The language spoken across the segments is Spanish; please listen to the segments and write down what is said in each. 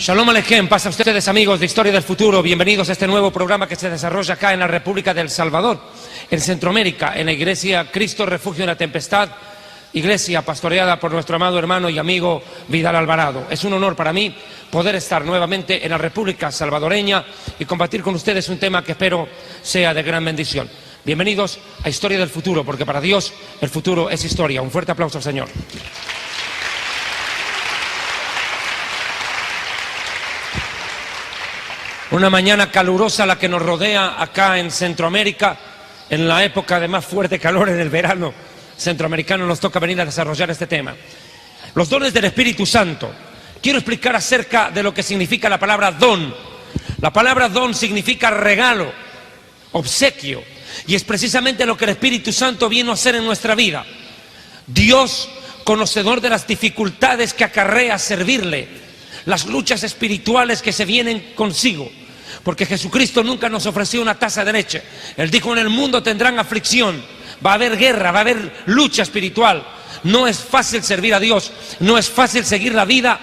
Shalom Aleichem, pasa a ustedes amigos de Historia del Futuro, bienvenidos a este nuevo programa que se desarrolla acá en la República de El Salvador, en Centroamérica, en la Iglesia Cristo Refugio en la Tempestad, iglesia pastoreada por nuestro amado hermano y amigo Vidal Alvarado. Es un honor para mí poder estar nuevamente en la República Salvadoreña y compartir con ustedes un tema que espero sea de gran bendición. Bienvenidos a Historia del Futuro, porque para Dios el futuro es historia. Un fuerte aplauso al Señor. Una mañana calurosa la que nos rodea acá en Centroamérica, en la época de más fuerte calor en el verano centroamericano, nos toca venir a desarrollar este tema. Los dones del Espíritu Santo. Quiero explicar acerca de lo que significa la palabra don. La palabra don significa regalo, obsequio, y es precisamente lo que el Espíritu Santo vino a hacer en nuestra vida. Dios, conocedor de las dificultades que acarrea servirle, las luchas espirituales que se vienen consigo, porque Jesucristo nunca nos ofreció una taza de leche. Él dijo: en el mundo tendrán aflicción, va a haber guerra, va a haber lucha espiritual. No es fácil servir a Dios, no es fácil seguir la vida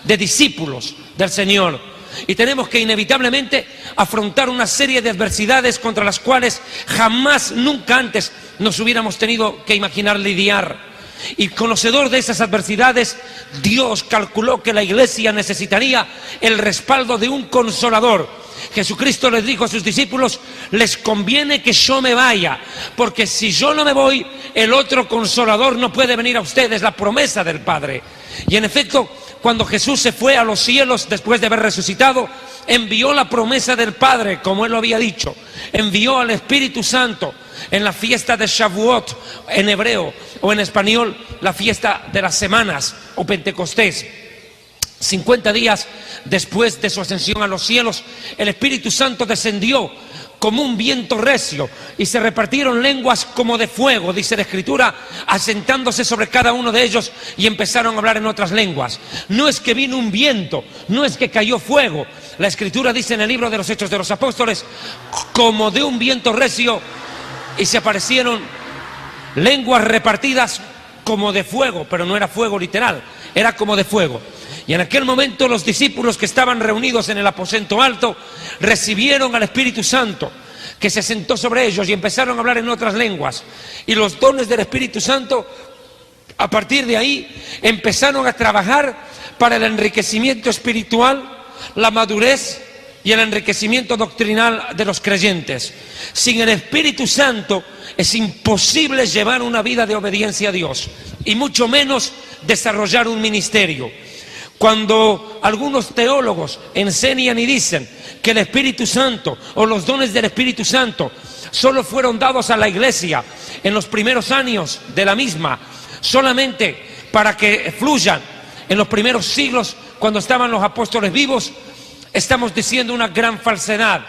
de discípulos del Señor, y tenemos que inevitablemente afrontar una serie de adversidades contra las cuales jamás, nunca antes nos hubiéramos tenido que imaginar lidiar. Y conocedor de esas adversidades, Dios calculó que la iglesia necesitaría el respaldo de un consolador. Jesucristo les dijo a sus discípulos: les conviene que yo me vaya, porque si yo no me voy, el otro consolador no puede venir a ustedes, la promesa del Padre. Y en efecto, cuando Jesús se fue a los cielos después de haber resucitado, envió la promesa del Padre, como Él lo había dicho. Envió al Espíritu Santo en la fiesta de Shavuot, en hebreo, o en español, la fiesta de las semanas, o Pentecostés. 50 días después de su ascensión a los cielos, el Espíritu Santo descendió como un viento recio, y se repartieron lenguas como de fuego, dice la Escritura, asentándose sobre cada uno de ellos, y empezaron a hablar en otras lenguas. No es que vino un viento, no es que cayó fuego. La Escritura dice en el libro de los Hechos de los Apóstoles: como de un viento recio, y se aparecieron lenguas repartidas como de fuego, pero no era fuego literal, era como de fuego. Y en aquel momento los discípulos que estaban reunidos en el aposento alto recibieron al Espíritu Santo, que se sentó sobre ellos, y empezaron a hablar en otras lenguas. Y los dones del Espíritu Santo, a partir de ahí, empezaron a trabajar para el enriquecimiento espiritual, la madurez y el enriquecimiento doctrinal de los creyentes. Sin el Espíritu Santo es imposible llevar una vida de obediencia a Dios, y mucho menos desarrollar un ministerio. Cuando algunos teólogos enseñan y dicen que el Espíritu Santo o los dones del Espíritu Santo solo fueron dados a la iglesia en los primeros años de la misma, solamente para que fluyan en los primeros siglos cuando estaban los apóstoles vivos, estamos diciendo una gran falsedad,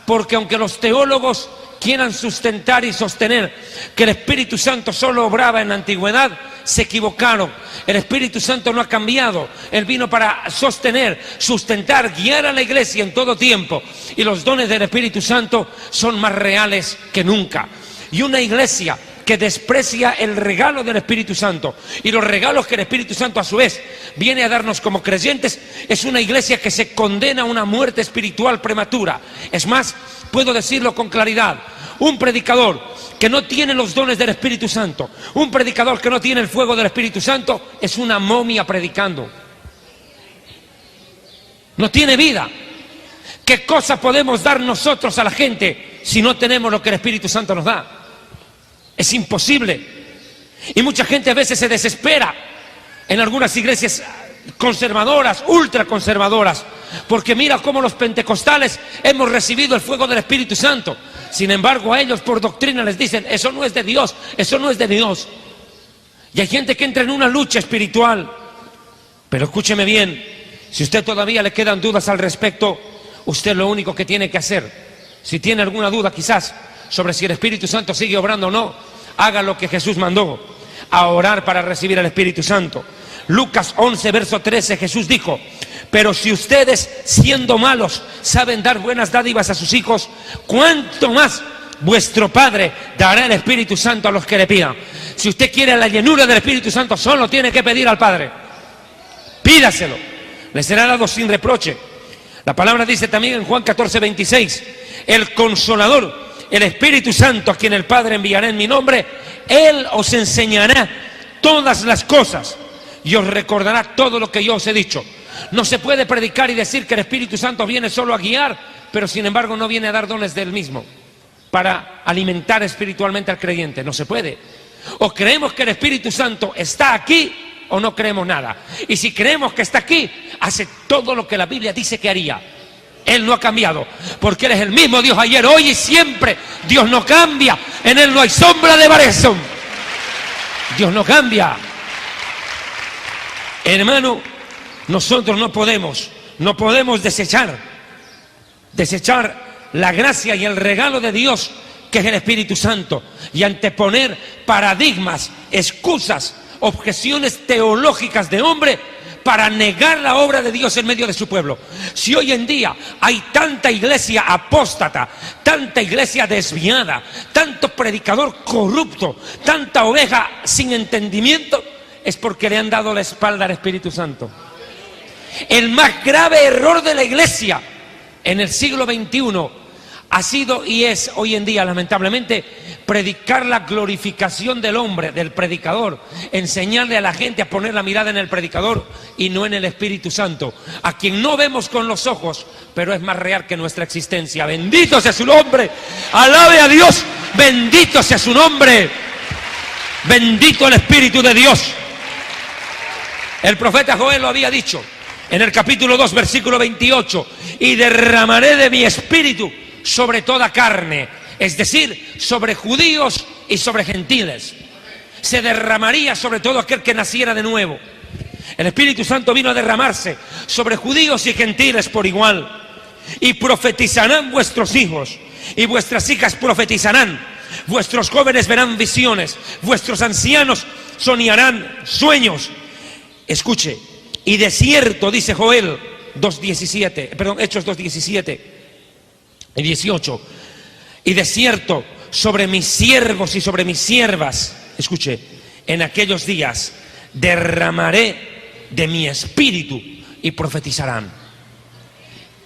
porque aunque los teólogos quieran sustentar y sostener que el Espíritu Santo solo obraba en la antigüedad, se equivocaron. El Espíritu Santo no ha cambiado. Él vino para sostener, sustentar, guiar a la iglesia en todo tiempo, y los dones del Espíritu Santo son más reales que nunca. Y una iglesia que desprecia el regalo del Espíritu Santo y los regalos que el Espíritu Santo a su vez viene a darnos como creyentes, es una iglesia que se condena a una muerte espiritual prematura. Es más, puedo decirlo con claridad: un predicador que no tiene los dones del Espíritu Santo, un predicador que no tiene el fuego del Espíritu Santo, es una momia predicando. No tiene vida. ¿Qué cosa podemos dar nosotros a la gente si no tenemos lo que el Espíritu Santo nos da? Es imposible. Y mucha gente a veces se desespera en algunas iglesias conservadoras, ultraconservadoras, porque mira cómo los pentecostales hemos recibido el fuego del Espíritu Santo. Sin embargo, a ellos por doctrina les dicen: eso no es de Dios, eso no es de Dios. Y hay gente que entra en una lucha espiritual. Pero escúcheme bien, si usted todavía le quedan dudas al respecto, usted lo único que tiene que hacer, si tiene alguna duda quizás sobre si el Espíritu Santo sigue obrando o no, haga lo que Jesús mandó: a orar para recibir el Espíritu Santo. Lucas 11, verso 13, Jesús dijo: pero si ustedes, siendo malos, saben dar buenas dádivas a sus hijos, ¿cuánto más vuestro Padre dará el Espíritu Santo a los que le pidan? Si usted quiere la llenura del Espíritu Santo, solo tiene que pedir al Padre. Pídaselo. le será dado sin reproche. La palabra dice también en Juan 14:26, el Consolador, el Espíritu Santo, a quien el Padre enviará en mi nombre, Él os enseñará todas las cosas y os recordará todo lo que yo os he dicho. No se puede predicar y decir que el Espíritu Santo viene solo a guiar, pero sin embargo no viene a dar dones del mismo para alimentar espiritualmente al creyente. No se puede. O creemos que el Espíritu Santo está aquí o no creemos nada. Y si creemos que está aquí, hace todo lo que la Biblia dice que haría. Él no ha cambiado, porque Él es el mismo Dios ayer, hoy y siempre. Dios no cambia, en Él no hay sombra de variación. Dios no cambia. Hermano, nosotros no podemos desechar la gracia y el regalo de Dios, que es el Espíritu Santo, y anteponer paradigmas, excusas, objeciones teológicas de hombre para negar la obra de Dios en medio de su pueblo. Si hoy en día hay tanta iglesia apóstata, tanta iglesia desviada, tanto predicador corrupto, tanta oveja sin entendimiento, es porque le han dado la espalda al Espíritu Santo. El más grave error de la iglesia en el siglo XXI ha sido y es hoy en día, lamentablemente, predicar la glorificación del hombre, del predicador, enseñarle a la gente a poner la mirada en el predicador y no en el Espíritu Santo, a quien no vemos con los ojos, pero es más real que nuestra existencia. Bendito sea su nombre, alabe a Dios, bendito sea su nombre, bendito el Espíritu de Dios. El profeta Joel lo había dicho en el capítulo 2, versículo 28, y derramaré de mi espíritu sobre toda carne, es decir, sobre judíos y sobre gentiles. Se derramaría sobre todo aquel que naciera de nuevo. El Espíritu Santo vino a derramarse sobre judíos y gentiles por igual. Y profetizarán vuestros hijos y vuestras hijas profetizarán. Vuestros jóvenes verán visiones, vuestros ancianos soñarán sueños. Escuche, y de cierto, dice Joel 2:17, perdón, Hechos 2:17 y 18, y de cierto, sobre mis siervos y sobre mis siervas, escuche, en aquellos días derramaré de mi espíritu y profetizarán.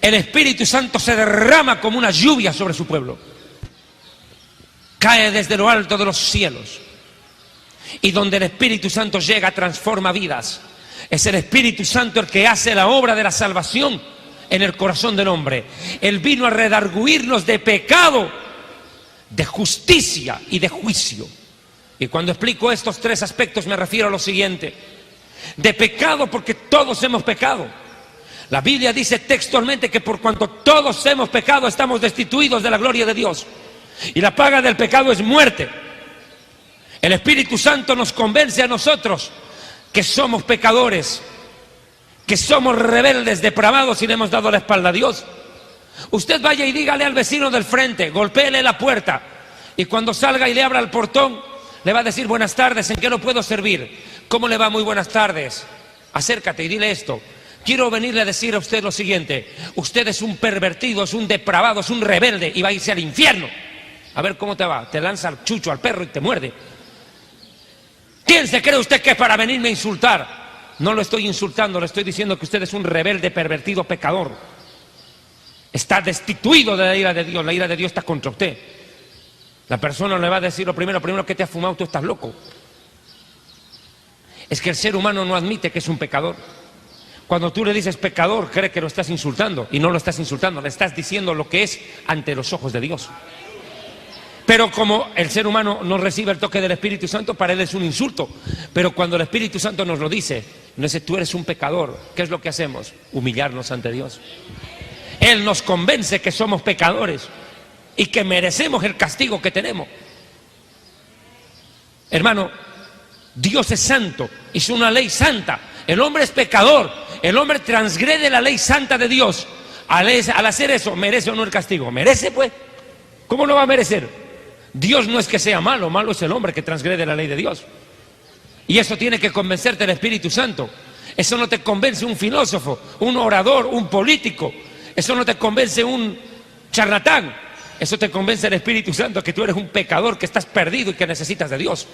El Espíritu Santo se derrama como una lluvia sobre su pueblo, cae desde lo alto de los cielos, y donde el Espíritu Santo llega transforma vidas. Es el Espíritu Santo el que hace la obra de la salvación en el corazón del hombre. Él vino a redarguirnos de pecado, de justicia y de juicio. Y cuando explico estos tres aspectos me refiero a lo siguiente: de pecado, porque todos hemos pecado. La Biblia dice textualmente que por cuanto todos hemos pecado estamos destituidos de la gloria de Dios, y la paga del pecado es muerte. El Espíritu Santo nos convence a nosotros que somos pecadores, que somos rebeldes, depravados y le hemos dado la espalda a Dios. Usted vaya y dígale al vecino del frente, golpéele la puerta, y cuando salga y le abra el portón, le va a decir: buenas tardes, ¿en qué lo puedo servir? ¿Cómo le va? Muy buenas tardes. Acércate y dile esto: quiero venirle a decir a usted lo siguiente, usted es un pervertido, es un depravado, es un rebelde y va a irse al infierno. A ver cómo te va. Te lanza el chucho al perro y te muerde. ¿Quién se cree usted que es para venirme a insultar? No lo estoy insultando, le estoy diciendo que usted es un rebelde, pervertido, pecador. Está destituido de la ira de Dios. La ira de Dios está contra usted. La persona le va a decir lo primero que te has fumado, tú estás loco. Es que el ser humano no admite que es un pecador. Cuando tú le dices pecador, cree que lo estás insultando, y no lo estás insultando, le estás diciendo lo que es ante los ojos de Dios. Pero como el ser humano no recibe el toque del Espíritu Santo, para él es un insulto. Pero cuando el Espíritu Santo nos lo dice, nos dice: tú eres un pecador, ¿qué es lo que hacemos? Humillarnos ante Dios. Él nos convence que somos pecadores y que merecemos el castigo que tenemos. Hermano, Dios es santo, hizo una ley santa. El hombre es pecador, el hombre transgrede la ley santa de Dios. Al hacer eso, ¿merece o no el castigo? ¿Merece, pues? ¿Cómo no va a merecer? Dios no es que sea malo, malo es el hombre que transgrede la ley de Dios. Y eso tiene que convencerte el Espíritu Santo. Eso no te convence un filósofo, un orador, un político. Eso no te convence un charlatán. Eso te convence el Espíritu Santo, que tú eres un pecador, que estás perdido y que necesitas de Dios.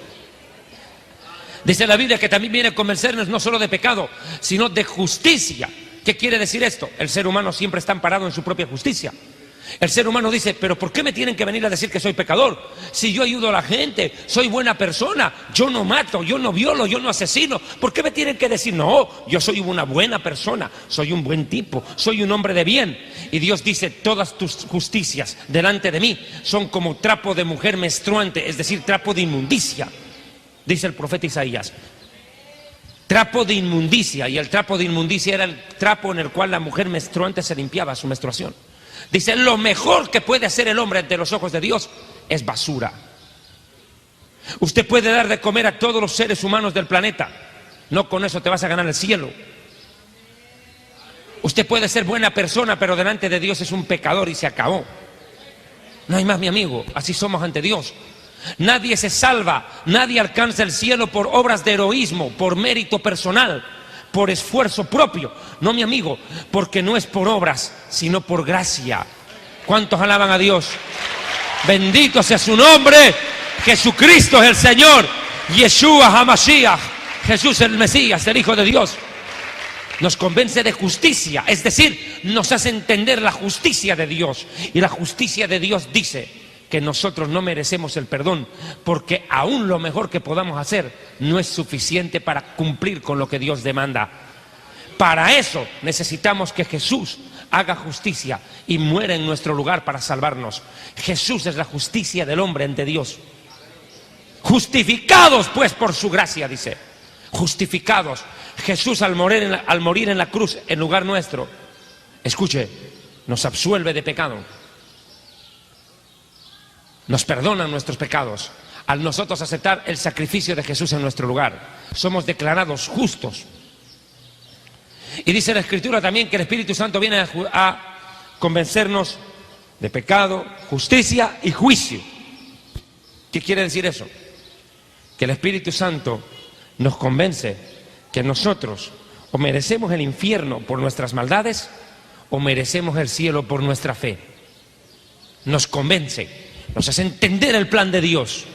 Dice la Biblia que también viene a convencernos no solo de pecado, sino de justicia ¿Qué quiere decir esto? El ser humano siempre está amparado en su propia justicia. El ser humano dice, pero ¿por qué me tienen que venir a decir que soy pecador? Si yo ayudo a la gente, soy buena persona, yo no mato, yo no violo, yo no asesino. ¿Por qué me tienen que decir, no, yo soy una buena persona, soy un buen tipo, soy un hombre de bien? Y Dios dice, todas tus justicias delante de mí son como trapo de mujer menstruante, es decir, trapo de inmundicia, dice el profeta Isaías. Trapo de inmundicia, y el trapo de inmundicia era el trapo en el cual la mujer menstruante se limpiaba su menstruación. Dice, lo mejor que puede hacer el hombre ante los ojos de Dios es basura. Usted puede dar de comer a todos los seres humanos del planeta, no con eso te vas a ganar el cielo. Usted puede ser buena persona, pero delante de Dios es un pecador y se acabó. No hay más, mi amigo, así somos ante Dios. Nadie se salva, nadie alcanza el cielo por obras de heroísmo, por mérito personal, por esfuerzo propio. No, mi amigo, porque no es por obras, sino por gracia. ¿Cuántos alaban a Dios? Bendito sea su nombre. Jesucristo es el Señor. Yeshua HaMashiach, Jesús el Mesías, el Hijo de Dios. Nos convence de justicia, es decir, nos hace entender la justicia de Dios. Y la justicia de Dios dice que nosotros no merecemos el perdón, porque aún lo mejor que podamos hacer no es suficiente para cumplir con lo que Dios demanda. Para eso necesitamos que Jesús haga justicia y muera en nuestro lugar para salvarnos. Jesús es la justicia del hombre ante Dios. Justificados pues por su gracia, dice. Justificados. Jesús al morir en la cruz en lugar nuestro, escuche, nos absuelve de pecado. Nos perdona nuestros pecados. Al nosotros aceptar el sacrificio de Jesús en nuestro lugar, somos declarados justos. Y dice la Escritura también que el Espíritu Santo viene a convencernos de pecado, justicia y juicio. ¿Qué quiere decir eso? Que el Espíritu Santo nos convence que nosotros o merecemos el infierno por nuestras maldades o merecemos el cielo por nuestra fe. Nos convence. Nos hace entender el plan de Dios.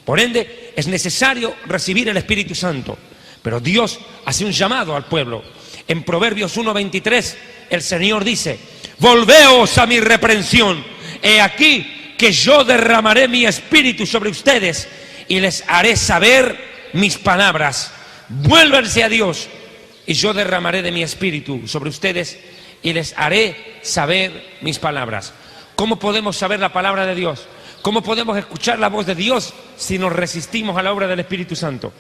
Por ende, es necesario recibir el Espíritu Santo. Pero Dios hace un llamado al pueblo. En Proverbios 1:23, el Señor dice, volveos a mi reprensión. He aquí que yo derramaré mi espíritu sobre ustedes y les haré saber mis palabras. Vuélvanse a Dios y yo derramaré de mi espíritu sobre ustedes y les haré saber mis palabras. ¿Cómo podemos saber la palabra de Dios? ¿Cómo podemos escuchar la voz de Dios si nos resistimos a la obra del Espíritu Santo?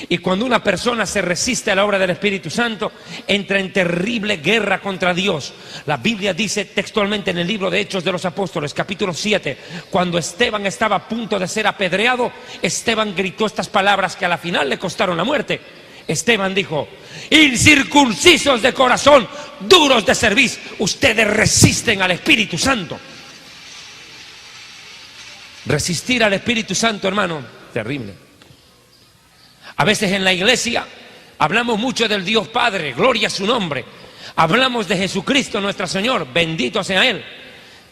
Y cuando una persona se resiste a la obra del Espíritu Santo, entra en terrible guerra contra Dios. La Biblia dice textualmente en el libro de Hechos de los Apóstoles, capítulo 7, cuando Esteban estaba a punto de ser apedreado, Esteban gritó estas palabras que a la final le costaron la muerte. Esteban dijo, incircuncisos de corazón, duros de cerviz, ustedes resisten al Espíritu Santo. Resistir al Espíritu Santo, hermano, terrible. A veces en la iglesia hablamos mucho del Dios Padre, gloria a su nombre. Hablamos de Jesucristo nuestro Señor, bendito sea Él.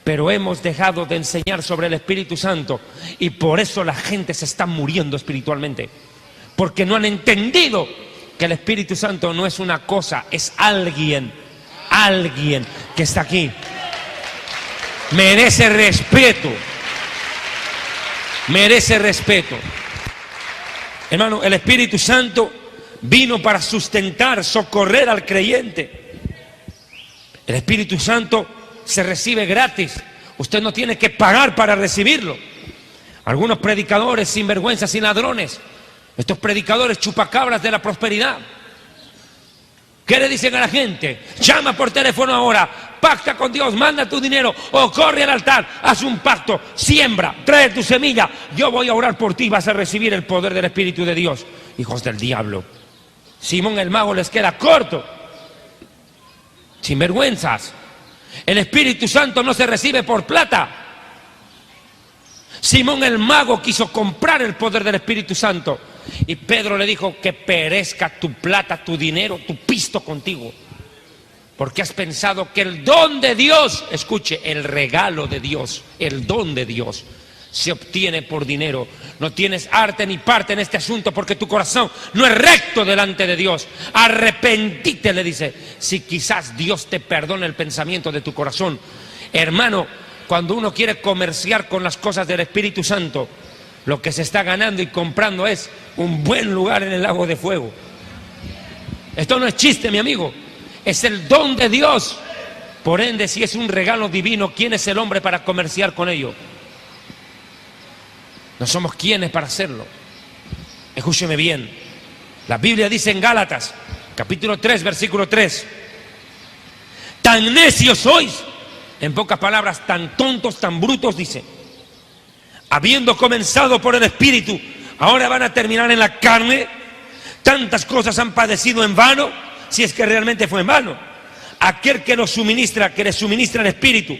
Pero hemos dejado de enseñar sobre el Espíritu Santo y por eso la gente se está muriendo espiritualmente. Porque no han entendido que el Espíritu Santo no es una cosa, es alguien que está aquí. Merece respeto. Merece respeto. Hermano, el Espíritu Santo vino para sustentar, socorrer al creyente. El Espíritu Santo se recibe gratis. Usted no tiene que pagar para recibirlo. Algunos predicadores sinvergüenzas y ladrones, estos predicadores chupacabras de la prosperidad, ¿qué le dicen a la gente? Llama por teléfono ahora, pacta con Dios, manda tu dinero o corre al altar, haz un pacto, siembra, trae tu semilla, yo voy a orar por ti, vas a recibir el poder del Espíritu de Dios. Hijos del diablo. Simón el mago les queda corto. Sinvergüenzas. El Espíritu Santo no se recibe por plata. Simón el mago quiso comprar el poder del Espíritu Santo y Pedro le dijo que perezca tu plata, tu dinero, tu pisto contigo, porque has pensado que el don de Dios, escuche, el regalo de Dios, el don de Dios se obtiene por dinero. No tienes arte ni parte en este asunto porque tu corazón no es recto delante de Dios. Arrepentite, le dice, si quizás Dios te perdone el pensamiento de tu corazón. Hermano, cuando uno quiere comerciar con las cosas del Espíritu Santo, lo que se está ganando y comprando es un buen lugar en el lago de fuego. Esto no es chiste, mi amigo, es el don de Dios. Por ende, si es un regalo divino, ¿quién es el hombre para comerciar con ello? No somos quienes para hacerlo. Escúcheme bien. La Biblia dice en Gálatas, capítulo 3, versículo 3. Tan necios sois, en pocas palabras, tan tontos, tan brutos, dice. Habiendo comenzado por el Espíritu, ahora van a terminar en la carne. Tantas cosas han padecido en vano, si es que realmente fue en vano. Aquel que los suministra, que les suministra el Espíritu,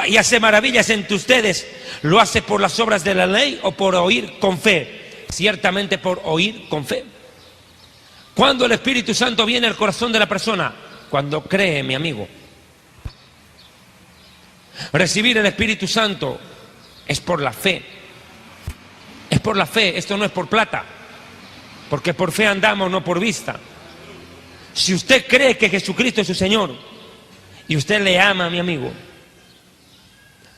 y hace maravillas entre ustedes, ¿lo hace por las obras de la ley o por oír con fe? Ciertamente por oír con fe. ¿Cuándo el Espíritu Santo viene al corazón de la persona? Cuando cree, mi amigo. Recibir el Espíritu Santo es por la fe. Es por la fe, esto no es por plata. Porque por fe andamos, no por vista. Si usted cree que Jesucristo es su Señor y usted le ama, mi amigo,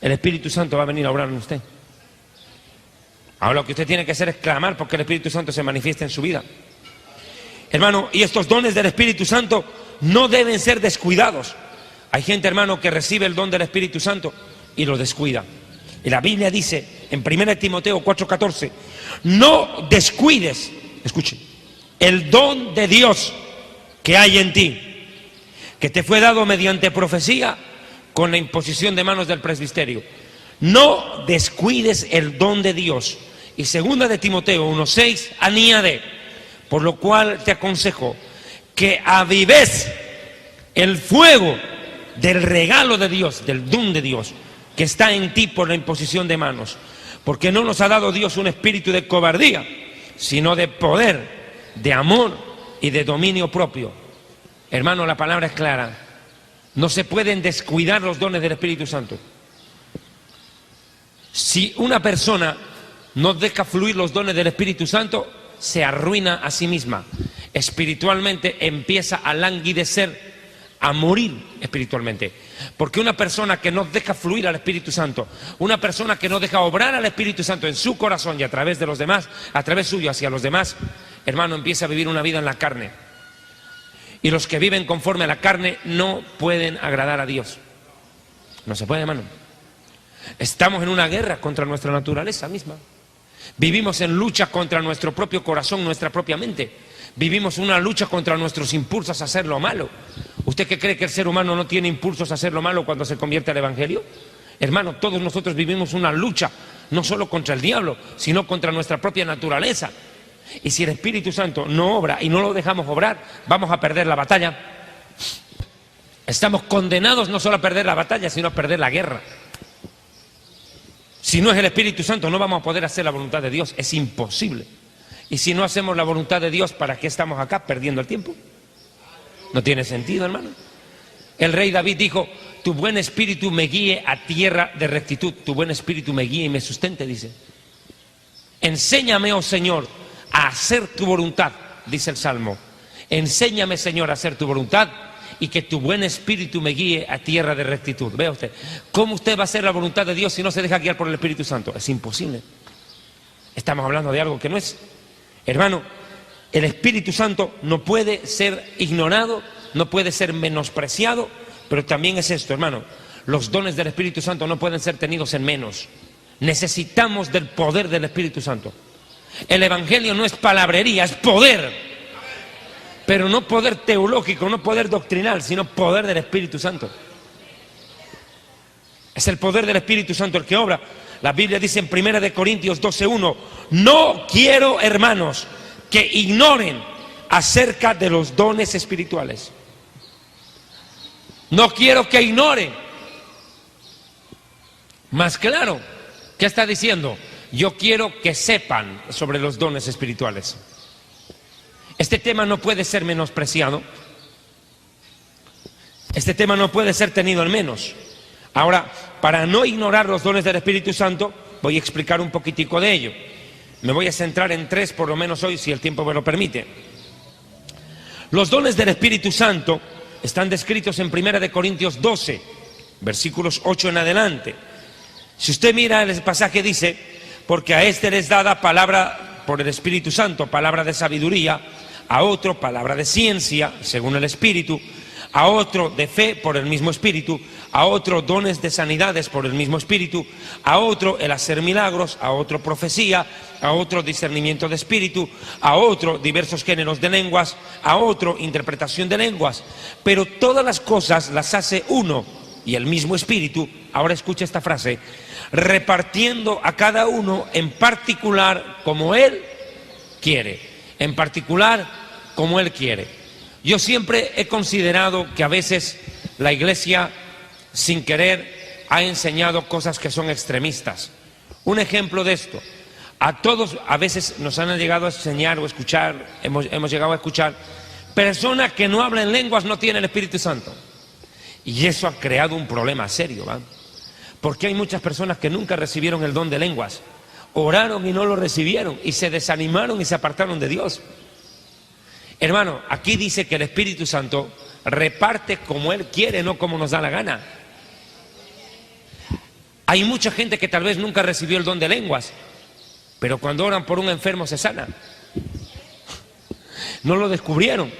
el Espíritu Santo va a venir a obrar en usted. Ahora lo que usted tiene que hacer es clamar porque el Espíritu Santo se manifieste en su vida. Hermano, y estos dones del Espíritu Santo no deben ser descuidados. Hay gente, hermano, que recibe el don del Espíritu Santo y lo descuida. Y la Biblia dice en 1 Timoteo 4:14, no descuides, escuche, el don de Dios que hay en ti, que te fue dado mediante profecía con la imposición de manos del presbiterio. No descuides el don de Dios. Y 2 de Timoteo 1:6 añade, por lo cual te aconsejo que avives el fuego del regalo de Dios, del don de Dios, que está en ti por la imposición de manos. Porque no nos ha dado Dios un espíritu de cobardía, sino de poder, de amor y de dominio propio. Hermano, la palabra es clara. No se pueden descuidar los dones del Espíritu Santo. Si una persona no deja fluir los dones del Espíritu Santo, se arruina a sí misma. Espiritualmente empieza a languidecer, a morir espiritualmente. Porque una persona que no deja fluir al Espíritu Santo, una persona que no deja obrar al Espíritu Santo en su corazón y a través de los demás, a través suyo hacia los demás, hermano, empieza a vivir una vida en la carne. Y los que viven conforme a la carne no pueden agradar a Dios. No se puede, hermano. Estamos en una guerra contra nuestra naturaleza misma. Vivimos en lucha contra nuestro propio corazón, nuestra propia mente. Vivimos una lucha contra nuestros impulsos a hacer lo malo. ¿Usted qué cree que el ser humano no tiene impulsos a hacer lo malo cuando se convierte al Evangelio? Hermano, todos nosotros vivimos una lucha, no solo contra el diablo, sino contra nuestra propia naturaleza. Y si el Espíritu Santo no obra y no lo dejamos obrar, vamos a perder la batalla. Estamos condenados no solo a perder la batalla, sino a perder la guerra. Si no es el Espíritu Santo, no vamos a poder hacer la voluntad de Dios. Es imposible. Y si no hacemos la voluntad de Dios, ¿para qué estamos acá perdiendo el tiempo? No tiene sentido, hermano. El rey David dijo, tu buen espíritu me guíe a tierra de rectitud. Tu buen espíritu me guíe y me sustente, dice. Enséñame, oh Señor, a hacer tu voluntad, dice el Salmo. Enséñame, Señor, a hacer tu voluntad y que tu buen espíritu me guíe a tierra de rectitud. Vea usted, ¿cómo usted va a hacer la voluntad de Dios si no se deja guiar por el Espíritu Santo? Es imposible. Estamos hablando de algo que no es. Hermano, el Espíritu Santo no puede ser ignorado, no puede ser menospreciado, pero también es esto, hermano. Los dones del Espíritu Santo no pueden ser tenidos en menos. Necesitamos del poder del Espíritu Santo. El Evangelio no es palabrería, es poder. Pero no poder teológico, no poder doctrinal, sino poder del Espíritu Santo. Es el poder del Espíritu Santo el que obra. La Biblia dice en 1 Corintios 12:1, no quiero, hermanos, que ignoren acerca de los dones espirituales. No quiero que ignoren. Más claro, ¿qué está diciendo? Yo quiero que sepan sobre los dones espirituales. Este tema no puede ser menospreciado. Este tema no puede ser tenido en menos. Ahora, para no ignorar los dones del Espíritu Santo, voy a explicar un poquitico de ello. Me voy a centrar en 3 por lo menos hoy, si el tiempo me lo permite. Los dones del Espíritu Santo están descritos en 1 Corintios 12, versículos 8 en adelante. Si usted mira el pasaje, dice: porque a este les dada palabra por el Espíritu Santo, palabra de sabiduría; a otro palabra de ciencia, según el Espíritu; a otro de fe por el mismo Espíritu; a otro dones de sanidades por el mismo Espíritu; a otro el hacer milagros; a otro profecía; a otro discernimiento de espíritu; a otro diversos géneros de lenguas; a otro interpretación de lenguas. Pero todas las cosas las hace uno y el mismo Espíritu. Ahora escucha esta frase: repartiendo a cada uno en particular como Él quiere. En particular como Él quiere. Yo siempre he considerado que a veces la iglesia, sin querer, ha enseñado cosas que son extremistas. Un ejemplo de esto: a todos a veces nos han llegado a enseñar o escuchar, hemos llegado a escuchar: persona que no habla en lenguas no tiene el Espíritu Santo. Y eso ha creado un problema serio, ¿va? Porque hay muchas personas que nunca recibieron el don de lenguas, oraron y no lo recibieron, y se desanimaron y se apartaron de Dios. Hermano, aquí dice que el Espíritu Santo reparte como Él quiere, no como nos da la gana. Hay mucha gente que tal vez nunca recibió el don de lenguas, pero cuando oran por un enfermo se sana. No lo descubrieron.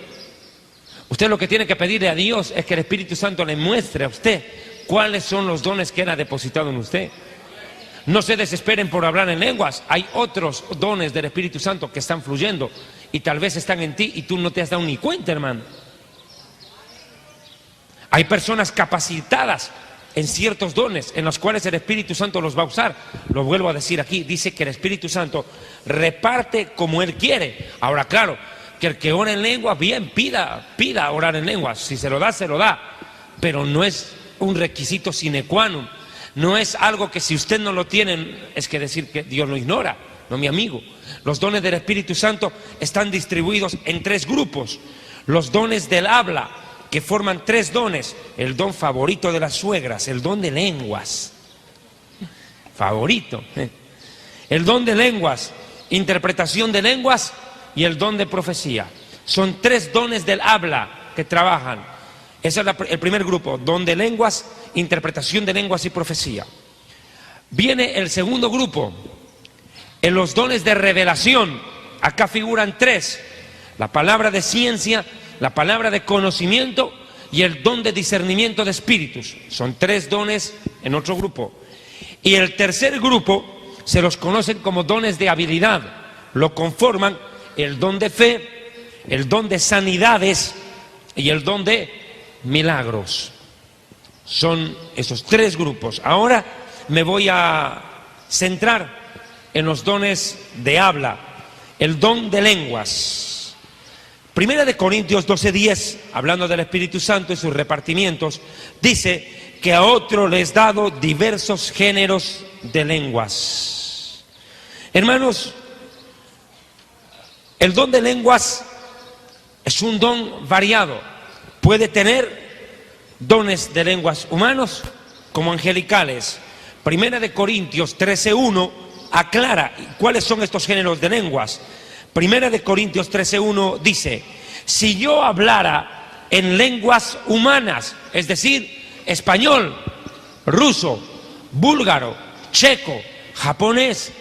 Usted lo que tiene que pedirle a Dios es que el Espíritu Santo le muestre a usted cuáles son los dones que Él ha depositado en usted. No se desesperen por hablar en lenguas. Hay otros dones del Espíritu Santo que están fluyendo y tal vez están en ti y tú no te has dado ni cuenta, hermano. Hay personas capacitadas en ciertos dones en los cuales el Espíritu Santo los va a usar. Lo vuelvo a decir aquí, dice que el Espíritu Santo reparte como Él quiere. Ahora, claro, que el que ora en lenguas, bien, pida orar en lenguas. Si se lo da, se lo da. Pero no es un requisito sine qua non. No es algo que si usted no lo tiene, es que decir que Dios lo ignora. No, mi amigo. Los dones del Espíritu Santo están distribuidos en 3 grupos. Los dones del habla, que forman 3 dones. El don favorito de las suegras, el don de lenguas. Favorito. El don de lenguas, interpretación de lenguas y el don de profecía. Son 3 dones del habla que trabajan. Ese es el primer grupo, don de lenguas, interpretación de lenguas y profecía. Viene el segundo grupo, en los dones de revelación. Acá figuran 3, la palabra de ciencia, la palabra de conocimiento y el don de discernimiento de espíritus. Son 3 dones en otro grupo. Y el tercer grupo se los conocen como dones de habilidad. Lo conforman el don de fe, el don de sanidades y el don de milagros. Son esos 3 grupos. Ahora me voy a centrar en los dones de habla, el don de lenguas. 1 Corintios 12:10, hablando del Espíritu Santo y sus repartimientos, dice que a otro les dado diversos géneros de lenguas. Hermanos, el don de lenguas es un don variado. Puede tener dones de lenguas humanos como angelicales. 1 Corintios 13:1 aclara cuáles son estos géneros de lenguas. 1 Corintios 13:1 dice: si yo hablara en lenguas humanas, es decir, español, ruso, búlgaro, checo, japonés,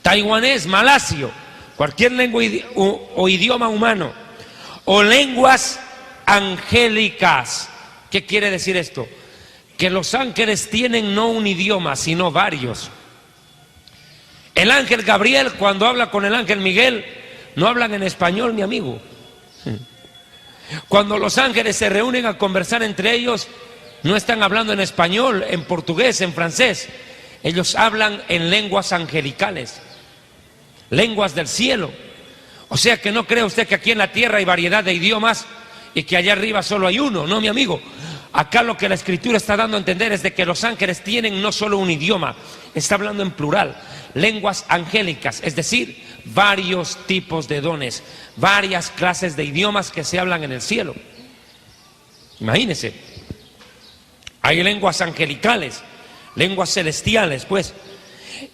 taiwanés, malasio, cualquier lengua o idioma humano, o lenguas angélicas. ¿Qué quiere decir esto? Que los ángeles tienen no un idioma, sino varios. El ángel Gabriel, cuando habla con el ángel Miguel, no hablan en español, mi amigo. Cuando los ángeles se reúnen a conversar entre ellos, no están hablando en español, en portugués, en francés. Ellos hablan en lenguas angelicales, lenguas del cielo. O sea que no crea usted que aquí en la tierra hay variedad de idiomas y que allá arriba solo hay uno. No, mi amigo. Acá lo que la Escritura está dando a entender es de que los ángeles tienen no solo un idioma, está hablando en plural, lenguas angélicas, es decir, varios tipos de dones, varias clases de idiomas que se hablan en el cielo. Imagínense, hay lenguas angelicales, lenguas celestiales, pues.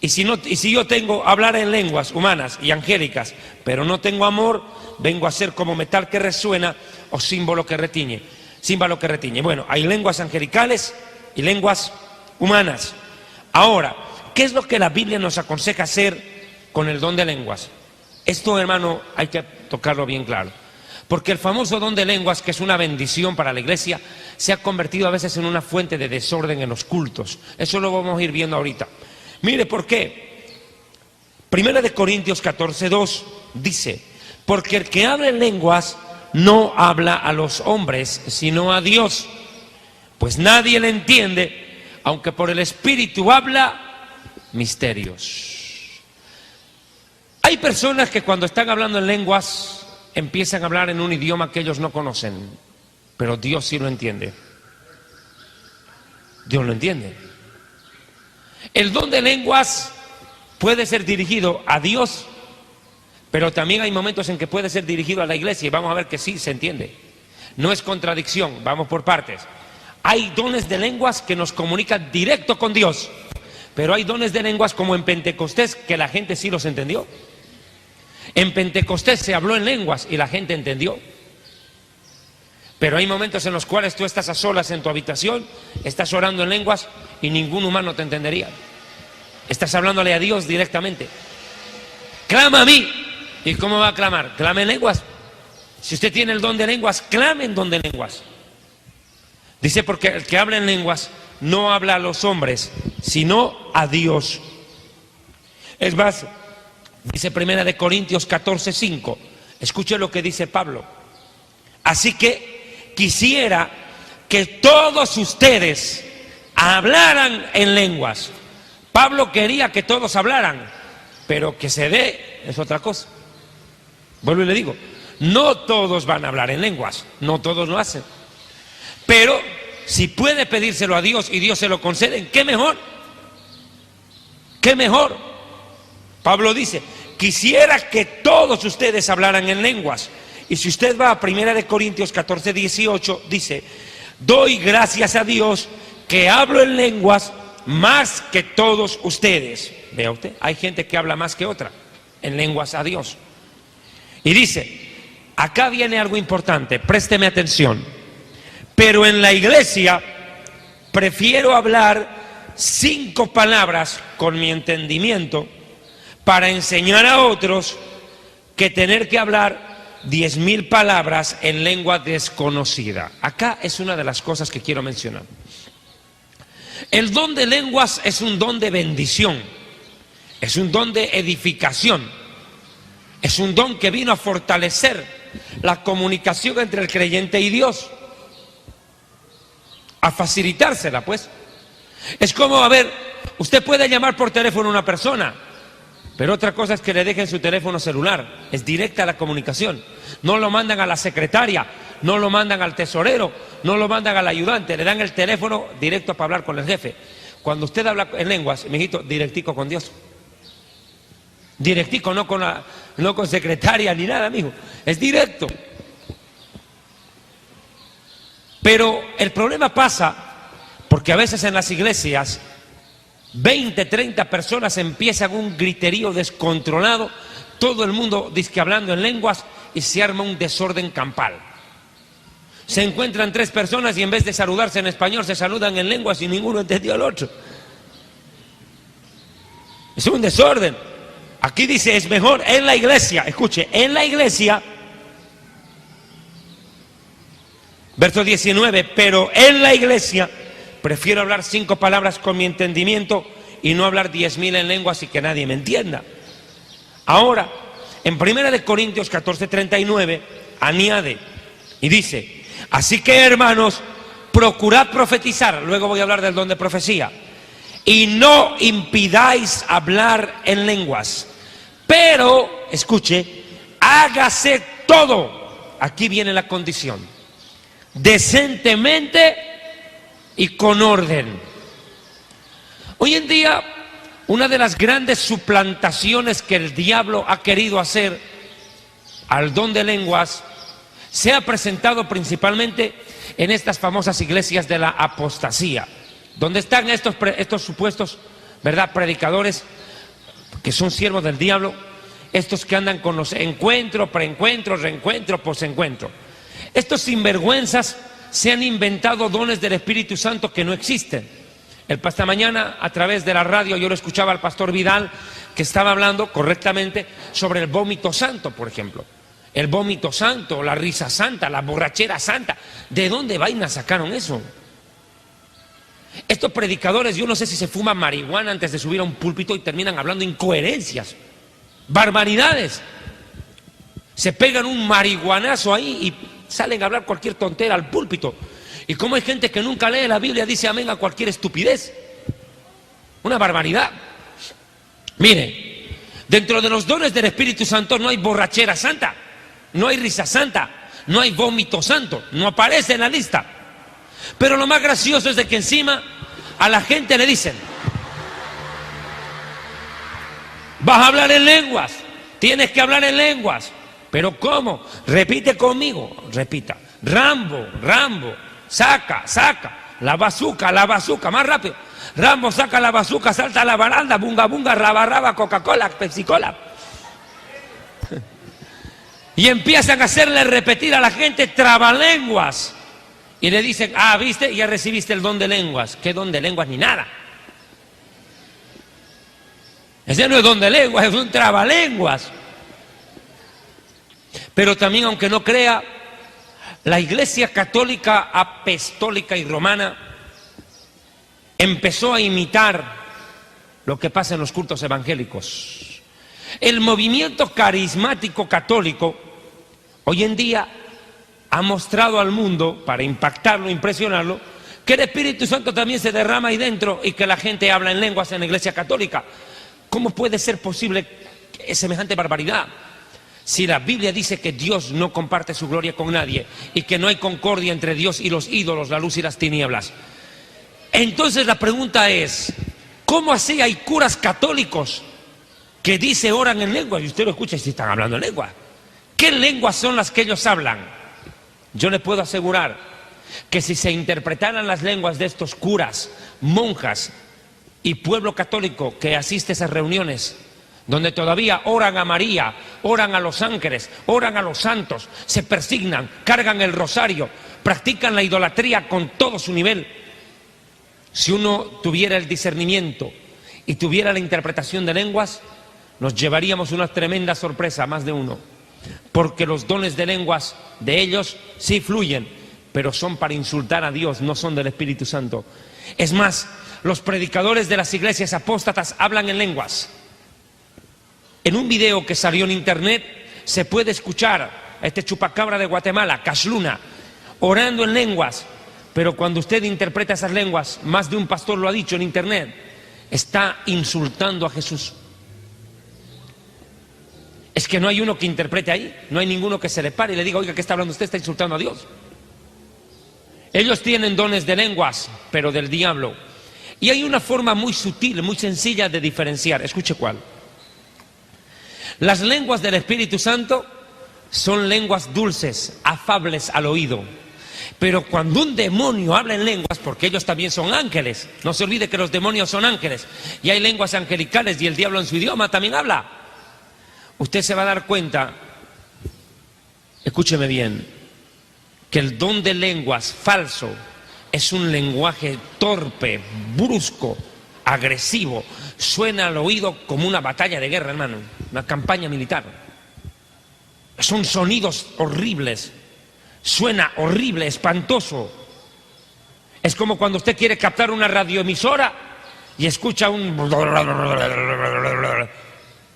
Y si yo tengo hablar en lenguas humanas y angélicas, pero no tengo amor, vengo a ser como metal que resuena o símbolo que retiñe. Símbolo que retiñe. Bueno, hay lenguas angelicales y lenguas humanas. Ahora, ¿qué es lo que la Biblia nos aconseja hacer con el don de lenguas? Esto, hermano, hay que tocarlo bien claro. Porque el famoso don de lenguas, que es una bendición para la iglesia, se ha convertido a veces en una fuente de desorden en los cultos. Eso lo vamos a ir viendo ahorita. Mire por qué. Primera de Corintios 14:2 dice: porque el que habla en lenguas no habla a los hombres, sino a Dios, pues nadie le entiende, aunque por el Espíritu habla misterios. Hay personas que cuando están hablando en lenguas empiezan a hablar en un idioma que ellos no conocen, pero Dios sí lo entiende. Dios lo entiende. El don de lenguas puede ser dirigido a Dios, pero también hay momentos en que puede ser dirigido a la iglesia, y vamos a ver que sí se entiende. No es contradicción, vamos por partes. Hay dones de lenguas que nos comunican directo con Dios, pero hay dones de lenguas como en Pentecostés que la gente sí los entendió. En Pentecostés se habló en lenguas y la gente entendió. Pero hay momentos en los cuales tú estás a solas en tu habitación, estás orando en lenguas y ningún humano te entendería. Estás hablándole a Dios directamente. Clama a mí. ¿Y cómo va a clamar? Clame en lenguas. Si usted tiene el don de lenguas, clame en don de lenguas. Dice, porque el que habla en lenguas no habla a los hombres, sino a Dios. Es más, dice Primera de Corintios 14:5. Escuche lo que dice Pablo. Así que quisiera que todos ustedes hablaran en lenguas. Pablo quería que todos hablaran, pero que se dé es otra cosa. Vuelvo y le digo, no todos van a hablar en lenguas, no todos lo hacen. Pero si puede pedírselo a Dios y Dios se lo concede, ¿qué mejor? ¿Qué mejor? Pablo dice, quisiera que todos ustedes hablaran en lenguas. Y si usted va a 1 Corintios 14:18, dice, doy gracias a Dios que hablo en lenguas más que todos ustedes. Vea usted, hay gente que habla más que otra en lenguas a Dios. Y dice, acá viene algo importante, présteme atención. Pero en la iglesia prefiero hablar 5 palabras con mi entendimiento para enseñar a otros que tener que hablar 10,000 palabras en lengua desconocida. Acá es una de las cosas que quiero mencionar. El don de lenguas es un don de bendición, es un don de edificación, es un don que vino a fortalecer la comunicación entre el creyente y Dios, a facilitársela, pues. Es como, a ver, usted puede llamar por teléfono a una persona, pero otra cosa es que le dejen su teléfono celular. Es directa la comunicación. No lo mandan a la secretaria, no lo mandan al tesorero, no lo mandan al ayudante, le dan el teléfono directo para hablar con el jefe. Cuando usted habla en lenguas, mijito, directico con Dios. Directico, no con secretaria ni nada, mijo. Es directo. Pero el problema pasa porque a veces en las iglesias 20, 30 personas empiezan un griterío descontrolado, todo el mundo dizque hablando en lenguas y se arma un desorden campal. Se encuentran 3 personas y en vez de saludarse en español se saludan en lenguas y ninguno entendió al otro. Es un desorden. Aquí dice, es mejor en la iglesia, escuche, en la iglesia, verso 19, pero en la iglesia prefiero hablar 5 palabras con mi entendimiento y no hablar 10,000 en lenguas y que nadie me entienda. Ahora, en 1 Corintios 14:39, añade y dice, así que hermanos, procurad profetizar, luego voy a hablar del don de profecía, y no impidáis hablar en lenguas, pero, escuche, hágase todo, aquí viene la condición, decentemente y con orden. Hoy en día, una de las grandes suplantaciones que el diablo ha querido hacer al don de lenguas se ha presentado principalmente en estas famosas iglesias de la apostasía, donde están estos supuestos ¿verdad? Predicadores que son siervos del diablo, estos que andan con los encuentros, preencuentros, reencuentros, posencuentros. Estos sinvergüenzas se han inventado dones del Espíritu Santo que no existen. Esta mañana, a través de la radio, yo lo escuchaba al pastor Vidal, que estaba hablando correctamente sobre el vómito santo, por ejemplo. El vómito santo, la risa santa, la borrachera santa. ¿De dónde vainas sacaron eso? Estos predicadores, yo no sé si se fuman marihuana antes de subir a un púlpito y terminan hablando incoherencias, barbaridades. Se pegan un marihuanazo ahí y salen a hablar cualquier tontera al púlpito. Y como hay gente que nunca lee la Biblia, dice amén a cualquier estupidez. Una barbaridad. Mire, dentro de los dones del Espíritu Santo no hay borrachera santa, no hay risa santa, no hay vómito santo, no aparece en la lista. Pero lo más gracioso es de que encima a la gente le dicen: vas a hablar en lenguas, tienes que hablar en lenguas. ¿Pero cómo? Repite conmigo, repita. Rambo, Rambo, saca, la bazuca, más rápido. Rambo saca la bazuca, salta a la baranda, bunga, bunga, raba, raba, Coca-Cola, Pepsi-Cola. Y empiezan a hacerle repetir a la gente trabalenguas. Y le dicen: ah, viste, ya recibiste el don de lenguas. ¿Qué don de lenguas? Ni nada. Ese no es don de lenguas, es un trabalenguas. Pero también, aunque no crea, la Iglesia Católica Apostólica y Romana empezó a imitar lo que pasa en los cultos evangélicos. El movimiento carismático católico hoy en día ha mostrado al mundo, para impactarlo, impresionarlo, que el Espíritu Santo también se derrama ahí dentro y que la gente habla en lenguas en la Iglesia Católica. ¿Cómo puede ser posible semejante barbaridad? Si la Biblia dice que Dios no comparte su gloria con nadie y que no hay concordia entre Dios y los ídolos, la luz y las tinieblas. Entonces la pregunta es: ¿cómo así hay curas católicos que dice oran en lengua? Y usted lo escucha y si están hablando en lengua. ¿Qué lenguas son las que ellos hablan? Yo le puedo asegurar que si se interpretaran las lenguas de estos curas, monjas y pueblo católico que asiste a esas reuniones, donde todavía oran a María, oran a los ángeles, oran a los santos, se persignan, cargan el rosario, practican la idolatría con todo su nivel. Si uno tuviera el discernimiento y tuviera la interpretación de lenguas, nos llevaríamos una tremenda sorpresa, más de uno. Porque los dones de lenguas de ellos sí fluyen, pero son para insultar a Dios, no son del Espíritu Santo. Es más, los predicadores de las iglesias apóstatas hablan en lenguas. En un video que salió en internet se puede escuchar a este chupacabra de Guatemala, Cashluna, orando en lenguas. Pero cuando usted interpreta esas lenguas, más de un pastor lo ha dicho en internet, está insultando a Jesús. Es que no hay uno que interprete ahí, no hay ninguno que se le pare y le diga: oiga, ¿qué está hablando usted? Está insultando a Dios. Ellos tienen dones de lenguas, pero del diablo. Y hay una forma muy sutil, muy sencilla de diferenciar. Escuche cuál. Las lenguas del Espíritu Santo son lenguas dulces, afables al oído. Pero cuando un demonio habla en lenguas, porque ellos también son ángeles, no se olvide que los demonios son ángeles, y hay lenguas angelicales y el diablo en su idioma también habla. Usted se va a dar cuenta, escúcheme bien, que el don de lenguas falso es un lenguaje torpe, brusco, agresivo. Suena al oído como una batalla de guerra, hermano, una campaña militar. Son sonidos horribles, suena horrible, espantoso. Es como cuando usted quiere captar una radioemisora y escucha un...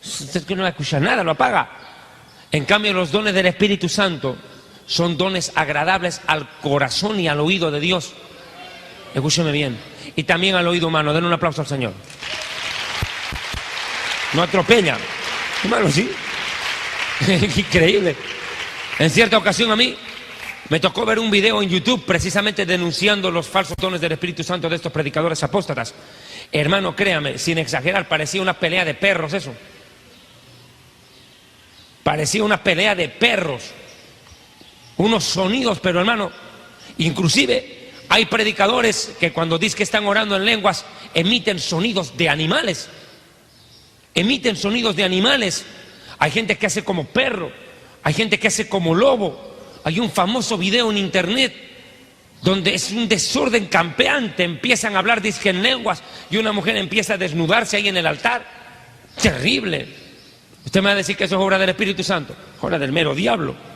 Usted que no escucha nada, lo apaga. En cambio, los dones del Espíritu Santo son dones agradables al corazón y al oído de Dios. Escúcheme bien. Y también al oído humano. Den un aplauso al Señor. No atropella. Hermano, sí. Increíble. En cierta ocasión a mí me tocó ver un video en YouTube precisamente denunciando los falsos dones del Espíritu Santo de estos predicadores apóstatas. Hermano, créame, sin exagerar, parecía una pelea de perros eso. Parecía una pelea de perros. Unos sonidos, pero hermano, inclusive Hay predicadores que cuando dicen que están orando en lenguas emiten sonidos de animales. Emiten sonidos de animales. Hay gente que hace como perro, hay gente que hace como lobo. Hay un famoso video en internet donde es un desorden campeante. Empiezan a hablar dizque en lenguas y una mujer empieza a desnudarse ahí en el altar. Terrible. Usted me va a decir que eso es obra del Espíritu Santo. Obra del mero diablo.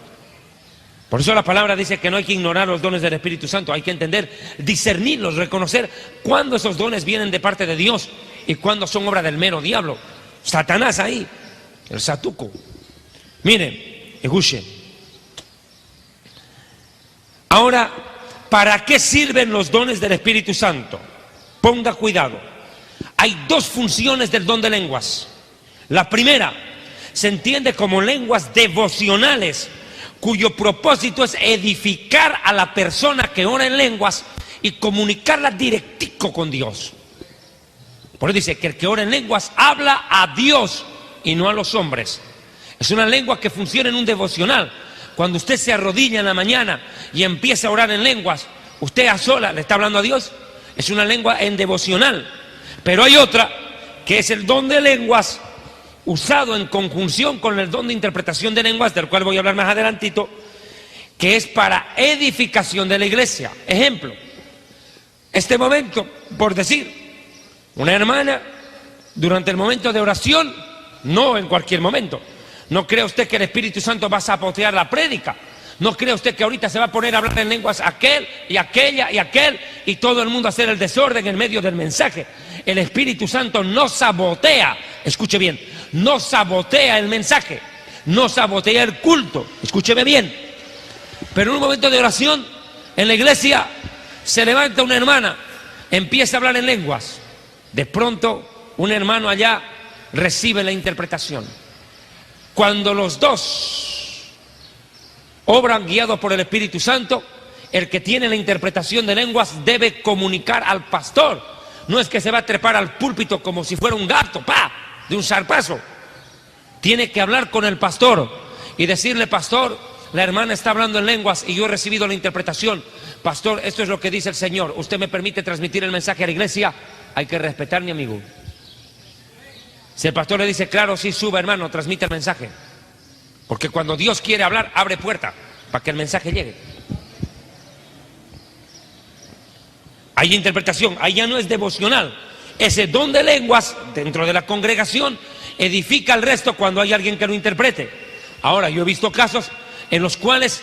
Por eso la palabra dice que no hay que ignorar los dones del Espíritu Santo. Hay que entender, discernirlos, reconocer cuándo esos dones vienen de parte de Dios y cuándo son obra del mero diablo. Satanás ahí, el satuco. Miren, escuchen. Ahora, ¿para qué sirven los dones del Espíritu Santo? Ponga cuidado. Hay dos funciones del don de lenguas. La primera se entiende como lenguas devocionales, cuyo propósito es edificar a la persona que ora en lenguas y comunicarla directico con Dios. Por eso dice que el que ora en lenguas habla a Dios y no a los hombres. Es una lengua que funciona en un devocional. Cuando usted se arrodilla en la mañana y empieza a orar en lenguas, usted a sola le está hablando a Dios. Es una lengua en devocional. Pero hay otra que es el don de lenguas usado en conjunción con el don de interpretación de lenguas, del cual voy a hablar más adelantito, que es para edificación de la iglesia. Ejemplo, este momento, por decir, una hermana durante el momento de oración, no en cualquier momento. No crea usted que el Espíritu Santo va a sabotear la prédica. No crea usted que ahorita se va a poner a hablar en lenguas aquel y aquella y aquel y todo el mundo a hacer el desorden en medio del mensaje. El Espíritu Santo no sabotea, escuche bien, no sabotea el mensaje, no sabotea el culto, escúcheme bien. Pero en un momento de oración, en la iglesia, se levanta una hermana, empieza a hablar en lenguas. De pronto, un hermano allá recibe la interpretación. Cuando los dos obran guiados por el Espíritu Santo, el que tiene la interpretación de lenguas debe comunicar al pastor. No es que se va a trepar al púlpito como si fuera un gato, ¡pa!, de un zarpazo. Tiene que hablar con el pastor y decirle: pastor, la hermana está hablando en lenguas y yo he recibido la interpretación. Pastor, esto es lo que dice el Señor. ¿Usted me permite transmitir el mensaje a la iglesia? Hay que respetar, mi amigo. Si el pastor le dice: claro, sí, suba, hermano, transmite el mensaje. Porque cuando Dios quiere hablar, abre puerta para que el mensaje llegue. Hay interpretación, ahí ya no es devocional. Ese don de lenguas dentro de la congregación edifica al resto cuando hay alguien que lo interprete. Ahora, yo he visto casos en los cuales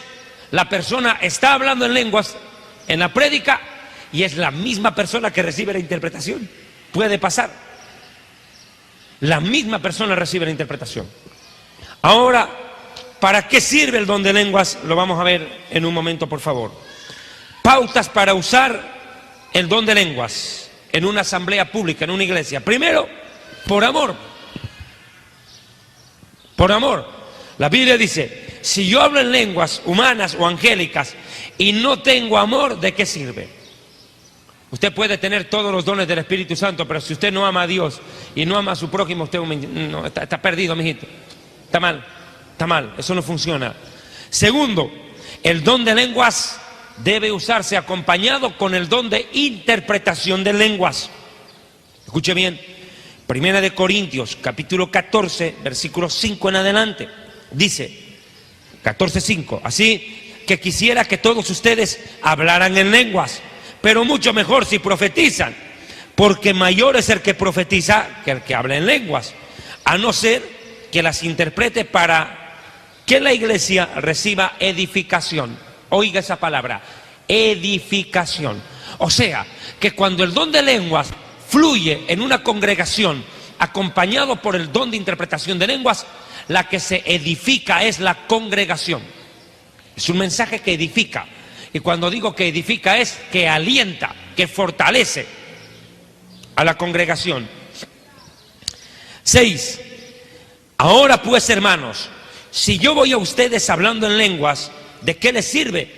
la persona está hablando en lenguas en la prédica y es la misma persona que recibe la interpretación. Puede pasar. La misma persona recibe la interpretación. Ahora, ¿para qué sirve el don de lenguas? Lo vamos a ver en un momento, por favor. Pautas para usar el don de lenguas en una asamblea pública, en una iglesia. Primero, por amor. Por amor. La Biblia dice: si yo hablo en lenguas humanas o angélicas y no tengo amor, ¿de qué sirve? Usted puede tener todos los dones del Espíritu Santo, pero si usted no ama a Dios y no ama a su prójimo, usted no, está perdido, mijito. Está mal, eso no funciona. Segundo, el don de lenguas debe usarse acompañado con el don de interpretación de lenguas. Escuche bien, 1 Corintios, capítulo 14, versículo 5 en adelante, dice, 14:5, así que quisiera que todos ustedes hablaran en lenguas, pero mucho mejor si profetizan, porque mayor es el que profetiza que el que habla en lenguas, a no ser que las interprete para que la iglesia reciba edificación. Oiga esa palabra, edificación. O sea, que cuando el don de lenguas fluye en una congregación acompañado por el don de interpretación de lenguas, la que se edifica es la congregación. Es un mensaje que edifica. Y cuando digo que edifica es que alienta, que fortalece a la congregación. 6. Ahora pues, hermanos, si yo voy a ustedes hablando en lenguas, ¿de qué les sirve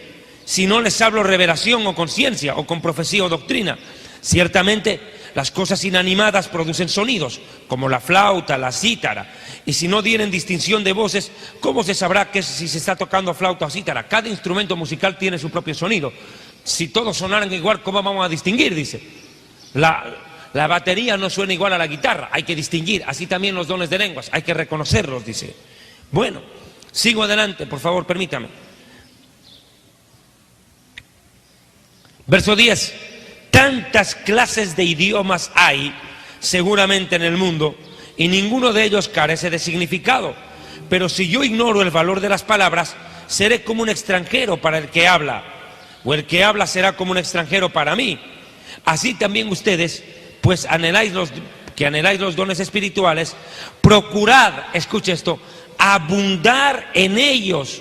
si no les hablo revelación o conciencia o con profecía o doctrina? Ciertamente las cosas inanimadas producen sonidos, como la flauta, la cítara, y si no dieren distinción de voces, ¿cómo se sabrá que si se está tocando flauta o cítara? Cada instrumento musical tiene su propio sonido. Si todos sonaran igual, ¿cómo vamos a distinguir? Dice. La batería no suena igual a la guitarra, hay que distinguir. Así también los dones de lenguas, hay que reconocerlos, dice. Bueno, sigo adelante, por favor, permítame. Verso 10. Tantas clases de idiomas hay seguramente en el mundo y ninguno de ellos carece de significado. Pero si yo ignoro el valor de las palabras, seré como un extranjero para el que habla, o el que habla será como un extranjero para mí. Así también ustedes, pues anheláis los dones espirituales, procurad, escuche esto, abundar en ellos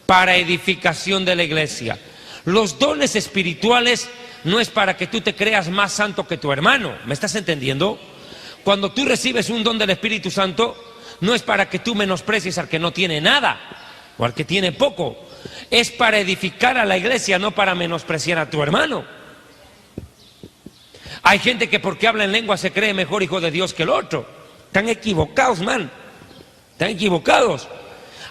para edificación de la iglesia. Los dones espirituales no es para que tú te creas más santo que tu hermano, ¿me estás entendiendo? Cuando tú recibes un don del Espíritu Santo, no es para que tú menosprecies al que no tiene nada o al que tiene poco, es para edificar a la iglesia, no para menospreciar a tu hermano. Hay gente que porque habla en lengua se cree mejor hijo de Dios que el otro. Están equivocados, man. Están equivocados.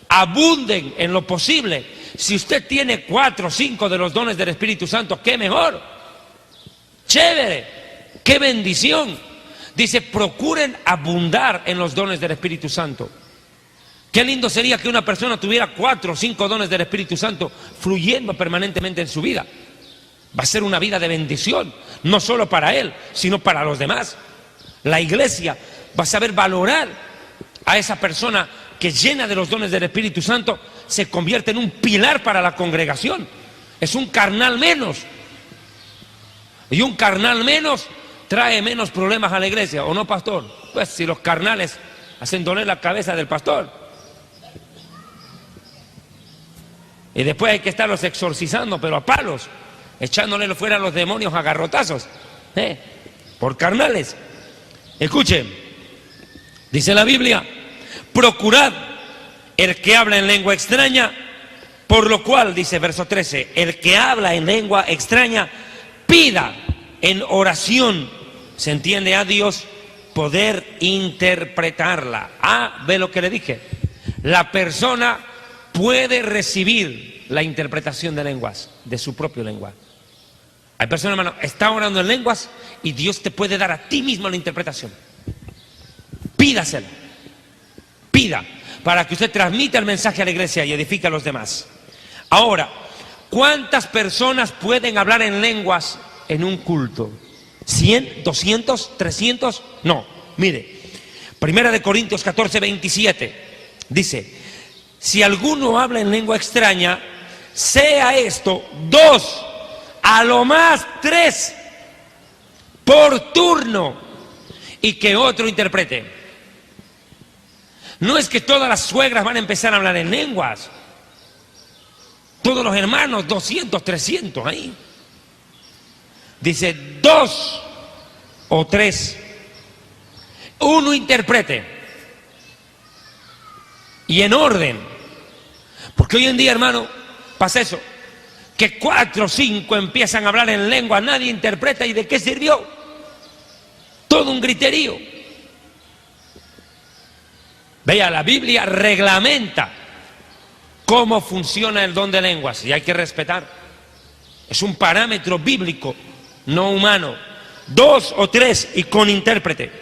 Abunden en lo posible. Si usted tiene 4 o 5 de los dones del Espíritu Santo, qué mejor. Chévere. Qué bendición. Dice, procuren abundar en los dones del Espíritu Santo. Qué lindo sería que una persona tuviera 4 o 5 dones del Espíritu Santo fluyendo permanentemente en su vida. Va a ser una vida de bendición, no solo para él, sino para los demás. La iglesia va a saber valorar a esa persona que llena de los dones del Espíritu Santo, se convierte en un pilar para la congregación. Es un carnal menos. Y un carnal menos trae menos problemas a la iglesia, ¿o no, pastor? Pues si los carnales hacen doler la cabeza del pastor. Y después hay que estarlos exorcizando, pero a palos, echándole fuera a los demonios a garrotazos, por carnales. Escuchen, dice la Biblia, procurad el que habla en lengua extraña, por lo cual, dice verso 13, el que habla en lengua extraña, pida en oración, se entiende, a Dios, poder interpretarla. Ve lo que le dije, la persona puede recibir la interpretación de lenguas, de su propio lenguaje. Hay personas, hermano, está orando en lenguas y Dios te puede dar a ti mismo la interpretación. Pídasela, pida, para que usted transmita el mensaje a la iglesia y edifique a los demás. Ahora, ¿cuántas personas pueden hablar en lenguas en un culto? ¿100? ¿200? ¿300? No, mire, 1 Corintios 14, 27, dice, si alguno habla en lengua extraña, sea esto 2, a lo más 3, por turno, y que otro interprete. No es que todas las suegras van a empezar a hablar en lenguas. Todos los hermanos, 200, 300 ahí. Dice 2 o 3, uno interprete. Y en orden. Porque hoy en día, hermano, pasa eso, que 4 o 5 empiezan a hablar en lengua, nadie interpreta, ¿y de qué sirvió? Todo un griterío. Vea, la Biblia reglamenta cómo funciona el don de lenguas y hay que respetar. Es un parámetro bíblico, no humano. 2 o 3 y con intérprete.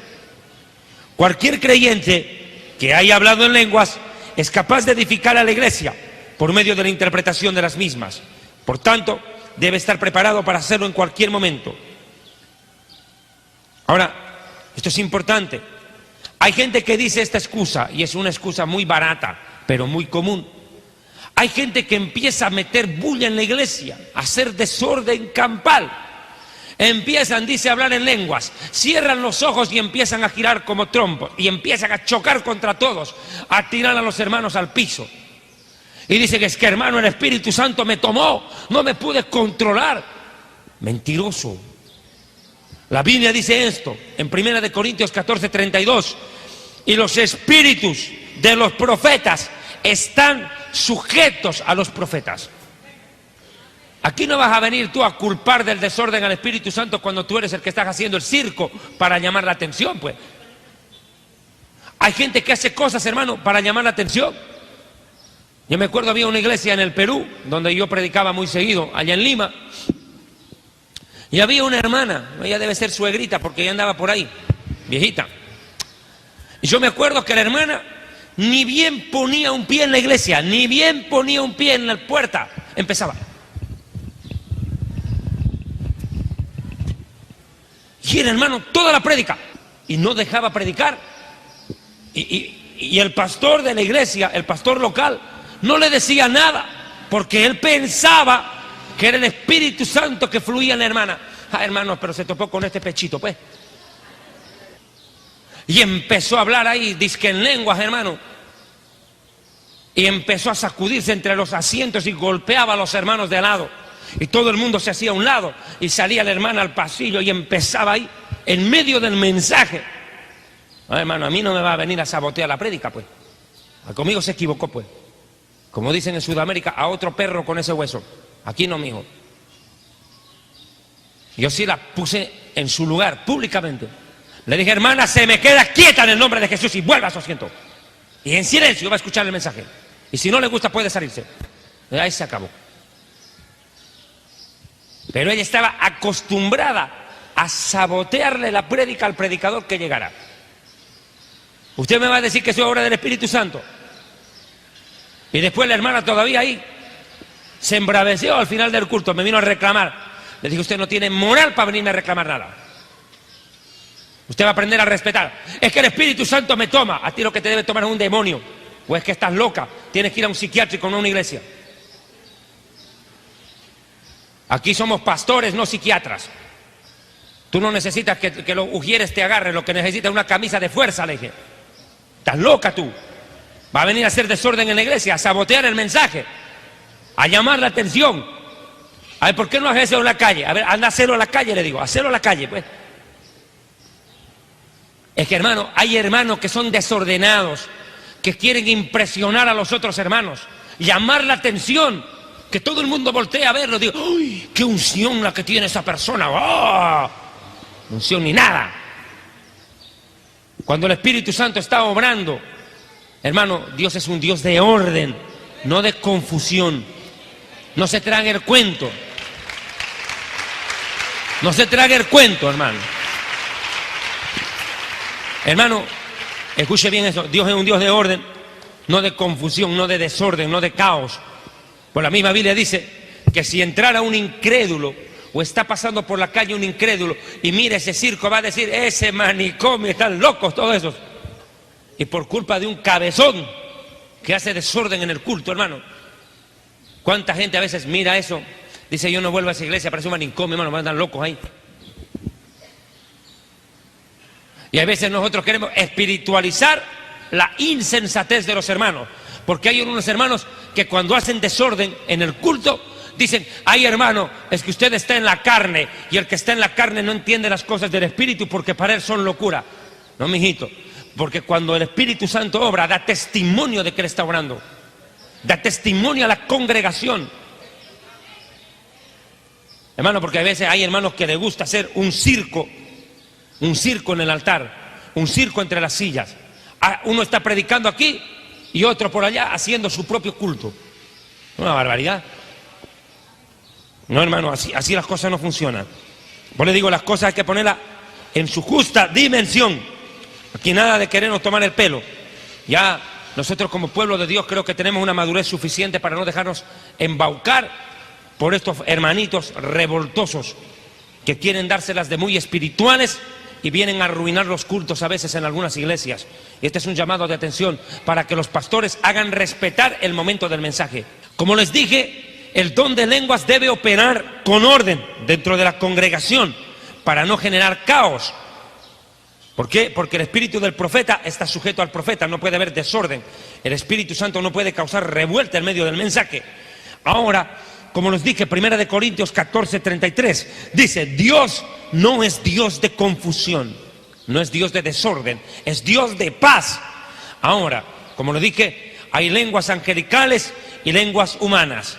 Cualquier creyente que haya hablado en lenguas es capaz de edificar a la iglesia por medio de la interpretación de las mismas. Por tanto, debe estar preparado para hacerlo en cualquier momento. Ahora, esto es importante. Hay gente que dice esta excusa, y es una excusa muy barata, pero muy común. Hay gente que empieza a meter bulla en la iglesia, a hacer desorden campal. Empiezan, dice, a hablar en lenguas, cierran los ojos y empiezan a girar como trompos, y empiezan a chocar contra todos, a tirar a los hermanos al piso. Y dice que es que, hermano, el Espíritu Santo me tomó, no me pude controlar. Mentiroso. La Biblia dice esto en 1 Corintios 14, 32. Y los espíritus de los profetas están sujetos a los profetas. Aquí no vas a venir tú a culpar del desorden al Espíritu Santo cuando tú eres el que estás haciendo el circo para llamar la atención, pues. Hay gente que hace cosas, hermano, para llamar la atención. Yo me acuerdo, había una iglesia en el Perú, donde yo predicaba muy seguido, allá en Lima, Y había una hermana, ella debe ser suegrita porque ella andaba por ahí, viejita. Y yo me acuerdo que la hermana ni bien ponía un pie en la iglesia, ni bien ponía un pie en la puerta, empezaba. Y el hermano toda la prédica, y no dejaba predicar. Y el pastor de la iglesia, el pastor local, no le decía nada, porque él pensaba que era el Espíritu Santo que fluía en la hermana. Ah, hermano, pero se topó con este pechito, pues. Y empezó a hablar ahí, dizque en lenguas, hermano. Y empezó a sacudirse entre los asientos y golpeaba a los hermanos de al lado. Y todo el mundo se hacía a un lado. Y salía la hermana al pasillo y empezaba ahí, en medio del mensaje. Ah, hermano, a mí no me va a venir a sabotear la prédica, pues. Conmigo se equivocó, pues. Como dicen en Sudamérica, a otro perro con ese hueso. Aquí no, mijo. Yo sí la puse en su lugar, públicamente. Le dije, hermana, se me queda quieta en el nombre de Jesús y vuelva a su asiento. Y en silencio va a escuchar el mensaje. Y si no le gusta, puede salirse. Y ahí se acabó. Pero ella estaba acostumbrada a sabotearle la prédica al predicador que llegara. Usted me va a decir que soy obra del Espíritu Santo. Y después la hermana todavía ahí se embraveció al final del culto, me vino a reclamar. Le dije, usted no tiene moral para venirme a reclamar nada. Usted va a aprender a respetar. Es que el Espíritu Santo me toma. A ti lo que te debe tomar es un demonio. O es que estás loca. Tienes que ir a un psiquiátrico, no a una iglesia. Aquí somos pastores, no psiquiatras. Tú no necesitas que los ujieres te agarren. Lo que necesitas es una camisa de fuerza, le dije. Estás loca tú. Va a venir a hacer desorden en la iglesia, a sabotear el mensaje, a llamar la atención. A ver, ¿por qué no haces eso en la calle? A ver, anda a hacerlo en la calle, le digo. Hacerlo en la calle, pues. Es que, hermano, hay hermanos que son desordenados, que quieren impresionar a los otros hermanos, llamar la atención, que todo el mundo voltee a verlo. Digo, ¡uy, qué unción la que tiene esa persona! ¡Oh! Unción ni nada. Cuando el Espíritu Santo está obrando, hermano, Dios es un Dios de orden, no de confusión. No se trague el cuento. No se trague el cuento, hermano. Hermano, escuche bien eso. Dios es un Dios de orden, no de confusión, no de desorden, no de caos. Pues la misma Biblia dice que si entrara un incrédulo o está pasando por la calle un incrédulo y mira ese circo, va a decir, ese manicomio, están locos todos esos. Y por culpa de un cabezón que hace desorden en el culto, hermano. ¿Cuánta gente a veces mira eso? Dice, yo no vuelvo a esa iglesia, parece un manicomio, hermano, van a andar locos ahí. Y a veces nosotros queremos espiritualizar la insensatez de los hermanos. Porque hay unos hermanos que cuando hacen desorden en el culto, dicen, ay hermano, es que usted está en la carne. Y el que está en la carne no entiende las cosas del Espíritu porque para él son locura. No, mijito. Porque cuando el Espíritu Santo obra, da testimonio de que él está obrando. Da testimonio a la congregación. Hermano, porque a veces hay hermanos que les gusta hacer un circo en el altar, un circo entre las sillas. Uno está predicando aquí y otro por allá haciendo su propio culto. Una barbaridad. No, hermano, así las cosas no funcionan. Pues le digo, las cosas hay que ponerlas en su justa dimensión. Aquí nada de querernos tomar el pelo. Ya nosotros como pueblo de Dios creo que tenemos una madurez suficiente para no dejarnos embaucar por estos hermanitos revoltosos que quieren dárselas de muy espirituales y vienen a arruinar los cultos a veces en algunas iglesias. Y este es un llamado de atención para que los pastores hagan respetar el momento del mensaje. Como les dije, el don de lenguas debe operar con orden dentro de la congregación para no generar caos. ¿Por qué? Porque el espíritu del profeta está sujeto al profeta, no puede haber desorden. El Espíritu Santo no puede causar revuelta en medio del mensaje. Ahora, como les dije, 1 Corintios 14:33, dice, Dios no es Dios de confusión, no es Dios de desorden, es Dios de paz. Ahora, como les dije, hay lenguas angelicales y lenguas humanas.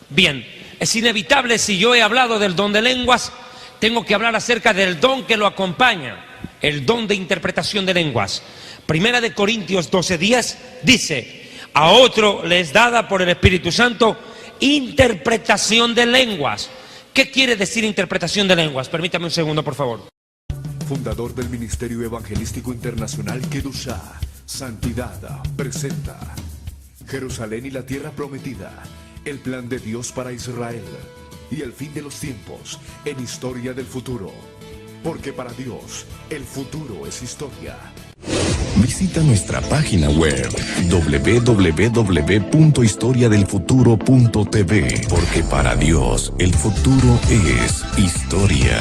Bien, es inevitable, si yo he hablado del don de lenguas, tengo que hablar acerca del don que lo acompaña, el don de interpretación de lenguas. 1 Corintios 12:10 dice, a otro le es dada por el Espíritu Santo interpretación de lenguas. ¿Qué quiere decir interpretación de lenguas? Permítame un segundo, por favor. Fundador del Ministerio Evangelístico Internacional Kedushá, Santidad, presenta Jerusalén y la Tierra Prometida, el plan de Dios para Israel y el fin de los tiempos en Historia del Futuro. Porque para Dios, el futuro es historia. Visita nuestra página web www.historiadelfuturo.tv, porque para Dios el futuro es historia.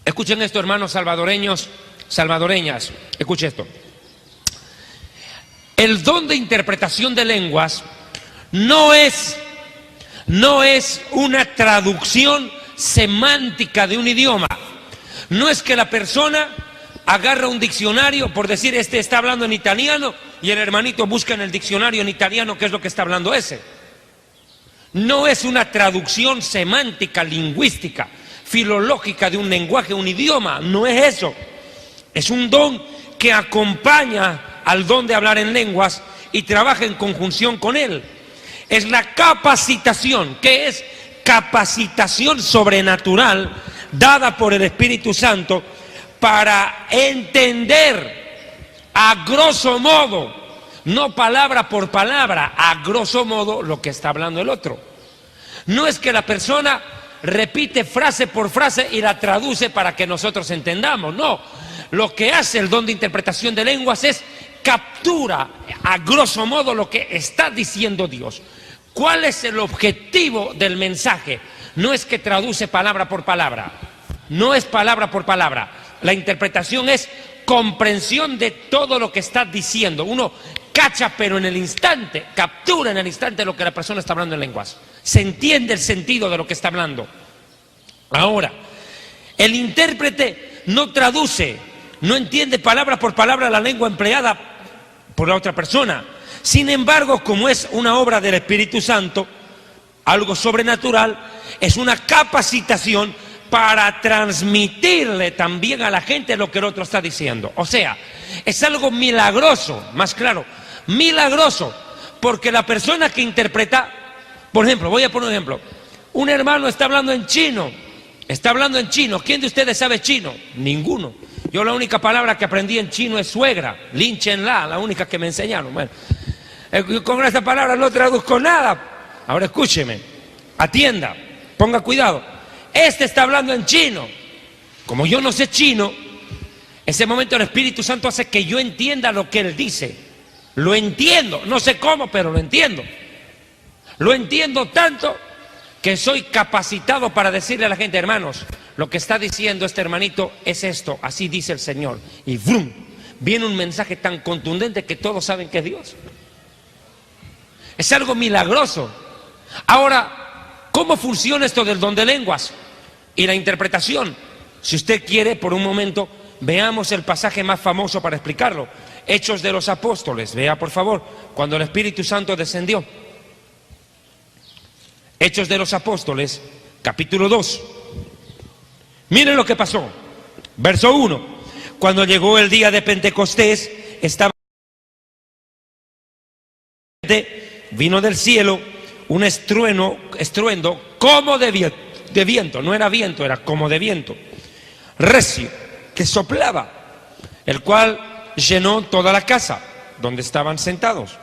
Escuchen esto, hermanos salvadoreños, salvadoreñas, escuchen esto. El don de interpretación de lenguas no es una traducción semántica de un idioma. No es que la persona agarra un diccionario, por decir, este está hablando en italiano, y el hermanito busca en el diccionario en italiano qué es lo que está hablando ese. No es una traducción semántica, lingüística, filológica de un lenguaje, un idioma. No es eso. Es un don que acompaña al don de hablar en lenguas y trabaja en conjunción con él. Es la capacitación, que es capacitación sobrenatural dada por el Espíritu Santo para entender a grosso modo, no palabra por palabra, a grosso modo lo que está hablando el otro. No es que la persona repite frase por frase y la traduce para que nosotros entendamos, no. Lo que hace el don de interpretación de lenguas es captura a grosso modo lo que está diciendo Dios. ¿Cuál es el objetivo del mensaje? No es que traduce palabra por palabra, no es palabra por palabra. La interpretación es comprensión de todo lo que está diciendo. Uno cacha, pero en el instante, captura en el instante lo que la persona está hablando en lenguas. Se entiende el sentido de lo que está hablando. Ahora, el intérprete no traduce, no entiende palabra por palabra la lengua empleada por la otra persona. Sin embargo, como es una obra del Espíritu Santo, algo sobrenatural, es una capacitación para transmitirle también a la gente lo que el otro está diciendo. O sea, es algo milagroso, más claro, milagroso, porque la persona que interpreta, por ejemplo, voy a poner un ejemplo, un hermano está hablando en chino, ¿quién de ustedes sabe chino? Ninguno. Yo la única palabra que aprendí en chino es suegra, linchenla, la única que me enseñaron. Bueno, con esta palabra no traduzco nada. Ahora escúcheme, atienda, ponga cuidado. Este está hablando en chino. Como yo no sé chino, ese momento el Espíritu Santo hace que yo entienda lo que él dice. Lo entiendo, no sé cómo, pero lo entiendo. Lo entiendo tanto que soy capacitado para decirle a la gente, hermanos, lo que está diciendo este hermanito es esto, así dice el Señor. Y ¡vrum! Viene un mensaje tan contundente que todos saben que es Dios. Es algo milagroso. Ahora, ¿cómo funciona esto del don de lenguas y la interpretación? Si usted quiere, por un momento, veamos el pasaje más famoso para explicarlo. Hechos de los Apóstoles. Vea, por favor, cuando el Espíritu Santo descendió. Hechos de los Apóstoles, capítulo 2. Miren lo que pasó. Verso 1. Cuando llegó el día de Pentecostés, estaba... vino del cielo un estruendo como de viento, no era viento, era como de viento, recio, que soplaba, el cual llenó toda la casa donde estaban sentados.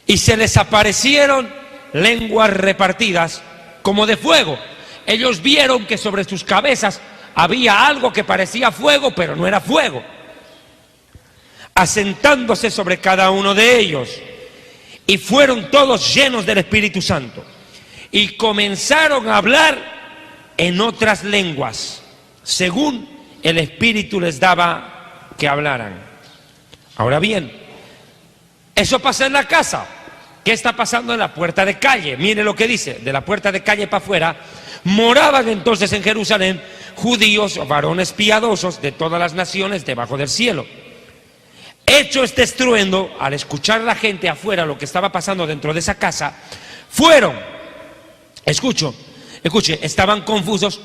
Y se les aparecieron lenguas repartidas como de fuego. Ellos vieron que sobre sus cabezas había algo que parecía fuego, pero no era fuego, asentándose sobre cada uno de ellos. Y fueron todos llenos del Espíritu Santo y comenzaron a hablar en otras lenguas, según el Espíritu les daba que hablaran. Ahora bien, eso pasa en la casa. ¿Qué está pasando en la puerta de calle? Mire lo que dice, de la puerta de calle para afuera, moraban entonces en Jerusalén judíos, varones piadosos de todas las naciones debajo del cielo. Hecho este estruendo, al escuchar la gente afuera lo que estaba pasando dentro de esa casa, fueron, escuche, estaban confusos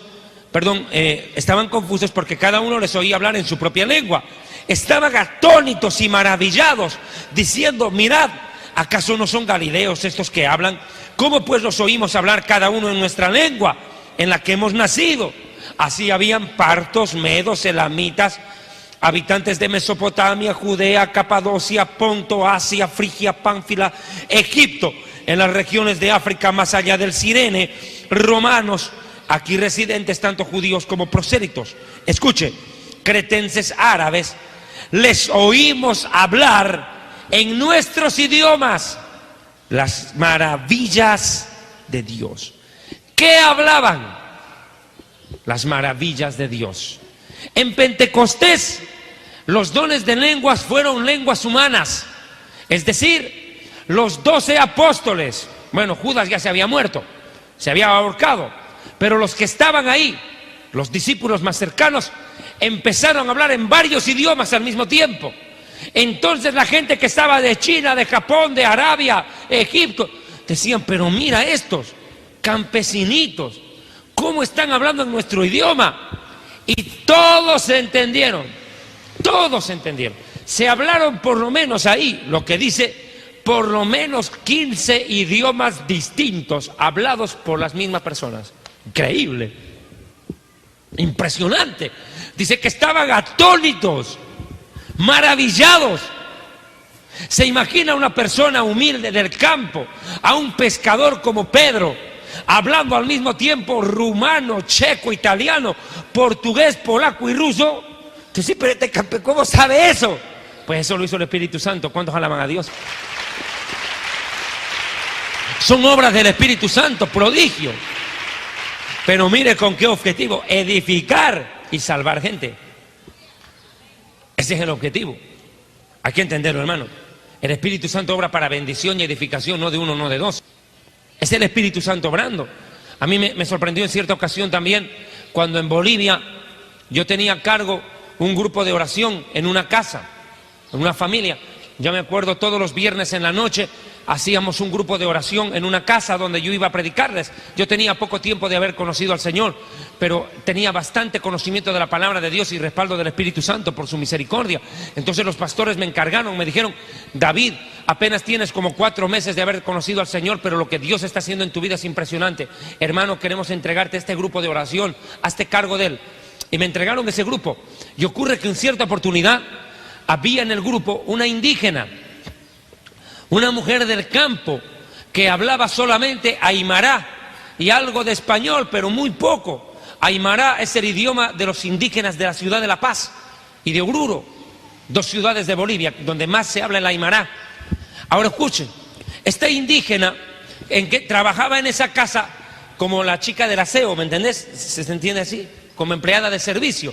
porque cada uno les oía hablar en su propia lengua. Estaban atónitos y maravillados, diciendo, mirad, ¿Acaso no son galileos estos que hablan? ¿Cómo pues los oímos hablar cada uno en nuestra lengua en la que hemos nacido? Así habían partos, medos, elamitas, habitantes de Mesopotamia, Judea, Capadocia, Ponto, Asia, Frigia, Pánfila, Egipto, en las regiones de África más allá del Cirene, romanos, aquí residentes tanto judíos como prosélitos. Escuche, cretenses, árabes, les oímos hablar en nuestros idiomas las maravillas de Dios. ¿Qué hablaban? Las maravillas de Dios. En Pentecostés, los dones de lenguas fueron lenguas humanas, es decir, los 12 apóstoles. Bueno, Judas ya se había muerto, se había ahorcado, pero los que estaban ahí, los discípulos más cercanos, empezaron a hablar en varios idiomas al mismo tiempo. Entonces la gente que estaba de China, de Japón, de Arabia, Egipto, decían, pero mira estos campesinitos, cómo están hablando en nuestro idioma. Y todos se entendieron, todos se entendieron. Se hablaron por lo menos ahí, lo que dice, por lo menos 15 idiomas distintos hablados por las mismas personas. Increíble, impresionante. Dice que estaban atónitos, maravillados. Se imagina una persona humilde del campo, a un pescador como Pedro, hablando al mismo tiempo rumano, checo, italiano, portugués, polaco y ruso. Entonces, sí, pero ¿cómo sabe eso? Pues eso lo hizo el Espíritu Santo. ¿Cuántos alaban a Dios? Son obras del Espíritu Santo, prodigio. Pero mire con qué objetivo: edificar y salvar gente. Ese es el objetivo. Hay que entenderlo, hermano. El Espíritu Santo obra para bendición y edificación, no de uno, no de dos. Es el Espíritu Santo obrando. A mí me sorprendió en cierta ocasión también cuando en Bolivia yo tenía a cargo un grupo de oración en una casa, en una familia. Yo me acuerdo, todos los viernes en la noche hacíamos un grupo de oración en una casa donde yo iba a predicarles. Yo tenía poco tiempo de haber conocido al Señor, pero tenía bastante conocimiento de la palabra de Dios y respaldo del Espíritu Santo por su misericordia. Entonces los pastores me encargaron, me dijeron: David, apenas tienes como 4 meses de haber conocido al Señor, pero lo que Dios está haciendo en tu vida es impresionante. Hermano, queremos entregarte este grupo de oración, hazte cargo de él. Y me entregaron ese grupo. Y ocurre que en cierta oportunidad había en el grupo una indígena, una mujer del campo que hablaba solamente aymara y algo de español, pero muy poco. Aymara es el idioma de los indígenas de la ciudad de La Paz y de Oruro, 2 ciudades de Bolivia donde más se habla el aymara. Ahora escuchen, esta indígena en que trabajaba en esa casa como la chica del aseo, ¿me entendés? Se entiende así, como empleada de servicio.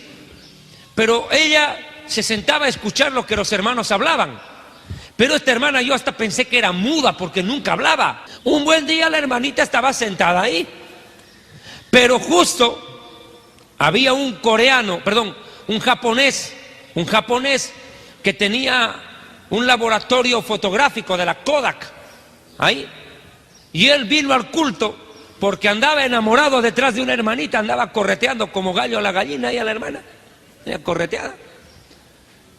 Pero ella se sentaba a escuchar lo que los hermanos hablaban. Pero esta hermana, yo hasta pensé que era muda porque nunca hablaba. Un buen día la hermanita estaba sentada ahí, pero justo había un japonés que tenía un laboratorio fotográfico de la Kodak ahí, y él vino al culto porque andaba enamorado detrás de una hermanita, andaba correteando como gallo a la gallina y a la hermana, correteada.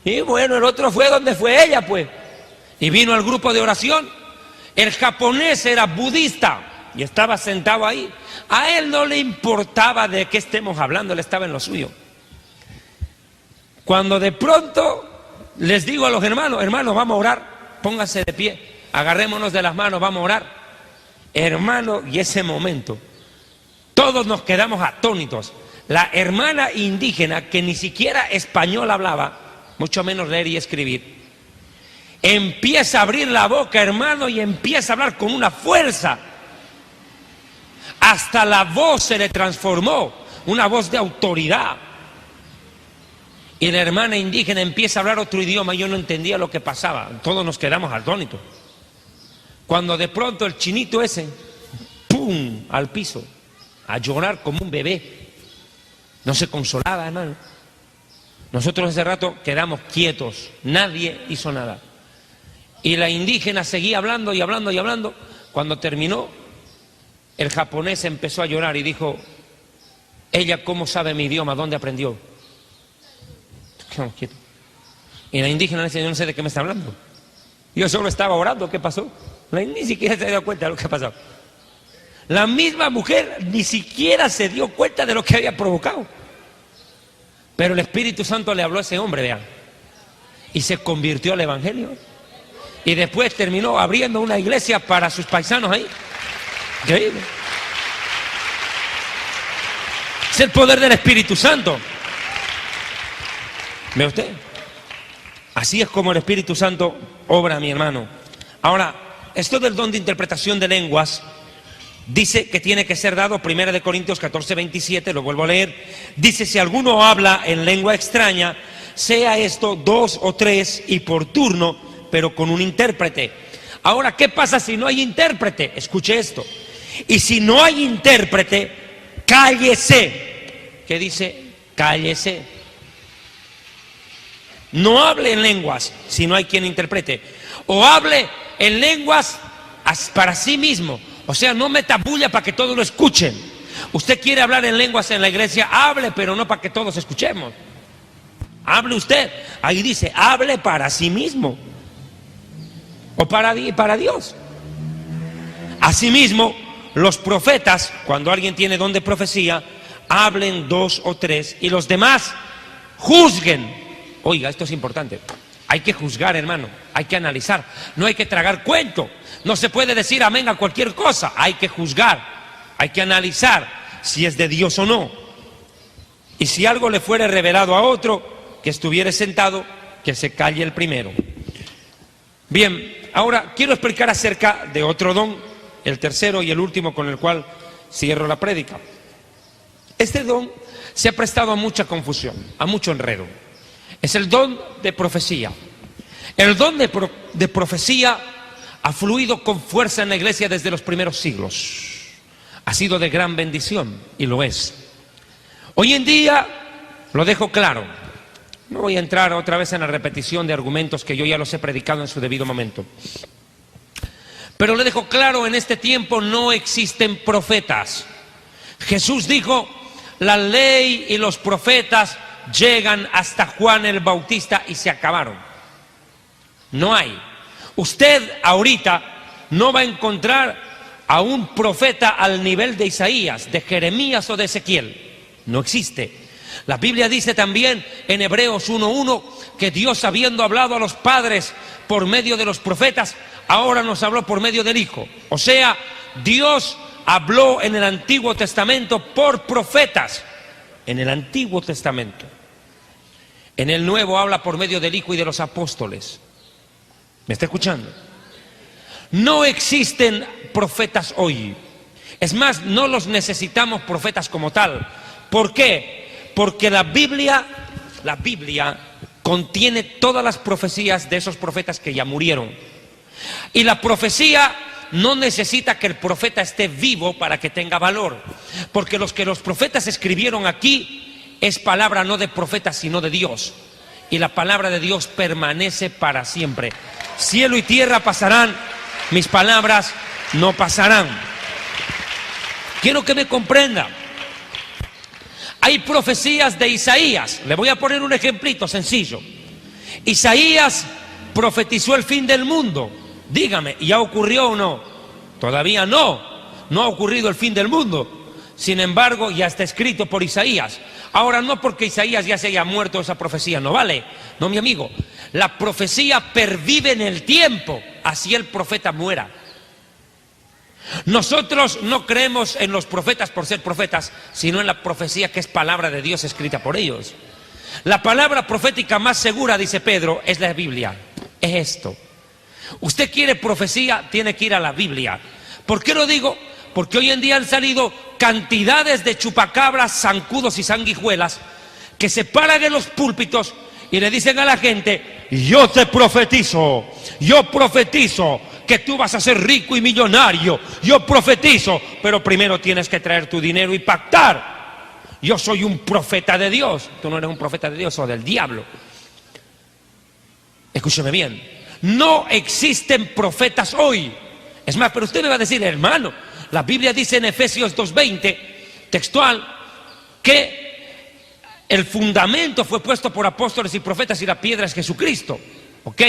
Y bueno, el otro fue donde fue ella, pues, y vino al grupo de oración. El japonés era budista y estaba sentado ahí. A él no le importaba de qué estemos hablando, él estaba en lo suyo. Cuando de pronto les digo a los hermanos: hermanos, vamos a orar, pónganse de pie, agarrémonos de las manos, vamos a orar. Hermano, y ese momento todos nos quedamos atónitos. La hermana indígena, que ni siquiera español hablaba, mucho menos leer y escribir, empieza a abrir la boca, hermano, y empieza a hablar con una fuerza. Hasta la voz se le transformó, una voz de autoridad. Y la hermana indígena empieza a hablar otro idioma. Yo no entendía lo que pasaba. Todos nos quedamos atónitos. Cuando de pronto el chinito ese, ¡pum!, al piso, a llorar como un bebé. No se consolaba, hermano. Nosotros ese rato quedamos quietos, nadie hizo nada. Y la indígena seguía hablando y hablando y hablando. Cuando terminó, el japonés empezó a llorar y dijo: ella, ¿cómo sabe mi idioma? ¿Dónde aprendió? Quedamos quietos. Y la indígena le dice: yo no sé de qué me está hablando. Yo solo estaba orando, ¿qué pasó? Ni siquiera se dio cuenta de lo que pasó. La misma mujer ni siquiera se dio cuenta de lo que había provocado. Pero el Espíritu Santo le habló a ese hombre, vean, y se convirtió al Evangelio. Y después terminó abriendo una iglesia para sus paisanos ahí. Increíble. Es el poder del Espíritu Santo. ¿Ve usted? Así es como el Espíritu Santo obra, mi hermano. Ahora, esto del don de interpretación de lenguas dice que tiene que ser dado, 1 Corintios 14:27, lo vuelvo a leer. Dice: si alguno habla en lengua extraña, sea esto 2 o 3 y por turno, pero con un intérprete. Ahora, ¿qué pasa si no hay intérprete? Escuche esto. Y si no hay intérprete, cállese. ¿Qué dice? Cállese. No hable en lenguas si no hay quien interprete. O hable en lenguas para sí mismo. O sea, no meta bulla para que todos lo escuchen. Usted quiere hablar en lenguas en la iglesia, hable, pero no para que todos escuchemos. Hable usted. Ahí dice, hable para sí mismo. O para Dios. Asimismo, los profetas, cuando alguien tiene don de profecía, hablen 2 o 3 y los demás juzguen. Oiga, esto es importante. Hay que juzgar, hermano. Hay que analizar. No hay que tragar cuento. No se puede decir amén a cualquier cosa. Hay que juzgar. Hay que analizar si es de Dios o no. Y si algo le fuere revelado a otro que estuviere sentado, que se calle el primero. Bien, ahora quiero explicar acerca de otro don, el tercero y el último con el cual cierro la prédica. Este don se ha prestado a mucha confusión, a mucho enredo. Es el don de profecía. El don de profecía ha fluido con fuerza en la iglesia desde los primeros siglos. Ha sido de gran bendición y lo es. Hoy en día lo dejo claro. No voy a entrar otra vez en la repetición de argumentos que yo ya los he predicado en su debido momento. Pero le dejo claro, en este tiempo no existen profetas. Jesús dijo, la ley y los profetas llegan hasta Juan el Bautista y se acabaron. No hay. Usted ahorita no va a encontrar a un profeta al nivel de Isaías, de Jeremías o de Ezequiel. No existe. La Biblia dice también en Hebreos 1:1 que Dios, habiendo hablado a los padres por medio de los profetas, ahora nos habló por medio del Hijo. O sea, Dios habló en el Antiguo Testamento por profetas. En el Antiguo Testamento. En el Nuevo habla por medio del Hijo y de los apóstoles. ¿Me está escuchando? No existen profetas hoy. Es más, no los necesitamos profetas como tal. ¿Por qué? Porque la Biblia contiene todas las profecías de esos profetas que ya murieron. Y la profecía no necesita que el profeta esté vivo para que tenga valor. Porque los profetas escribieron aquí es palabra no de profetas sino de Dios. Y la palabra de Dios permanece para siempre. Cielo y tierra pasarán, mis palabras no pasarán. Quiero que me comprenda. Hay profecías de Isaías. Le voy a poner un ejemplito sencillo. Isaías profetizó el fin del mundo. Dígame, ¿ya ocurrió o no? Todavía no. No ha ocurrido el fin del mundo. Sin embargo, ya está escrito por Isaías. Ahora, no porque Isaías ya se haya muerto, esa profecía no vale. No, mi amigo. La profecía pervive en el tiempo, así el profeta muera. Nosotros no creemos en los profetas por ser profetas, sino en la profecía que es palabra de Dios escrita por ellos. La palabra profética más segura, dice Pedro, es la Biblia. Es esto. Usted quiere profecía, tiene que ir a la Biblia. ¿Por qué lo digo? Porque hoy en día han salido cantidades de chupacabras, zancudos y sanguijuelas que se paran en los púlpitos y le dicen a la gente: yo te profetizo, yo profetizo que tú vas a ser rico y millonario, yo profetizo, pero primero tienes que traer tu dinero y pactar. Yo soy un profeta de Dios. Tú no eres un profeta de Dios o del diablo. Escúcheme bien, no existen profetas hoy. Es más, pero usted me va a decir, hermano, la Biblia dice en Efesios 2:20, textual, que el fundamento fue puesto por apóstoles y profetas y la piedra es Jesucristo. Ok,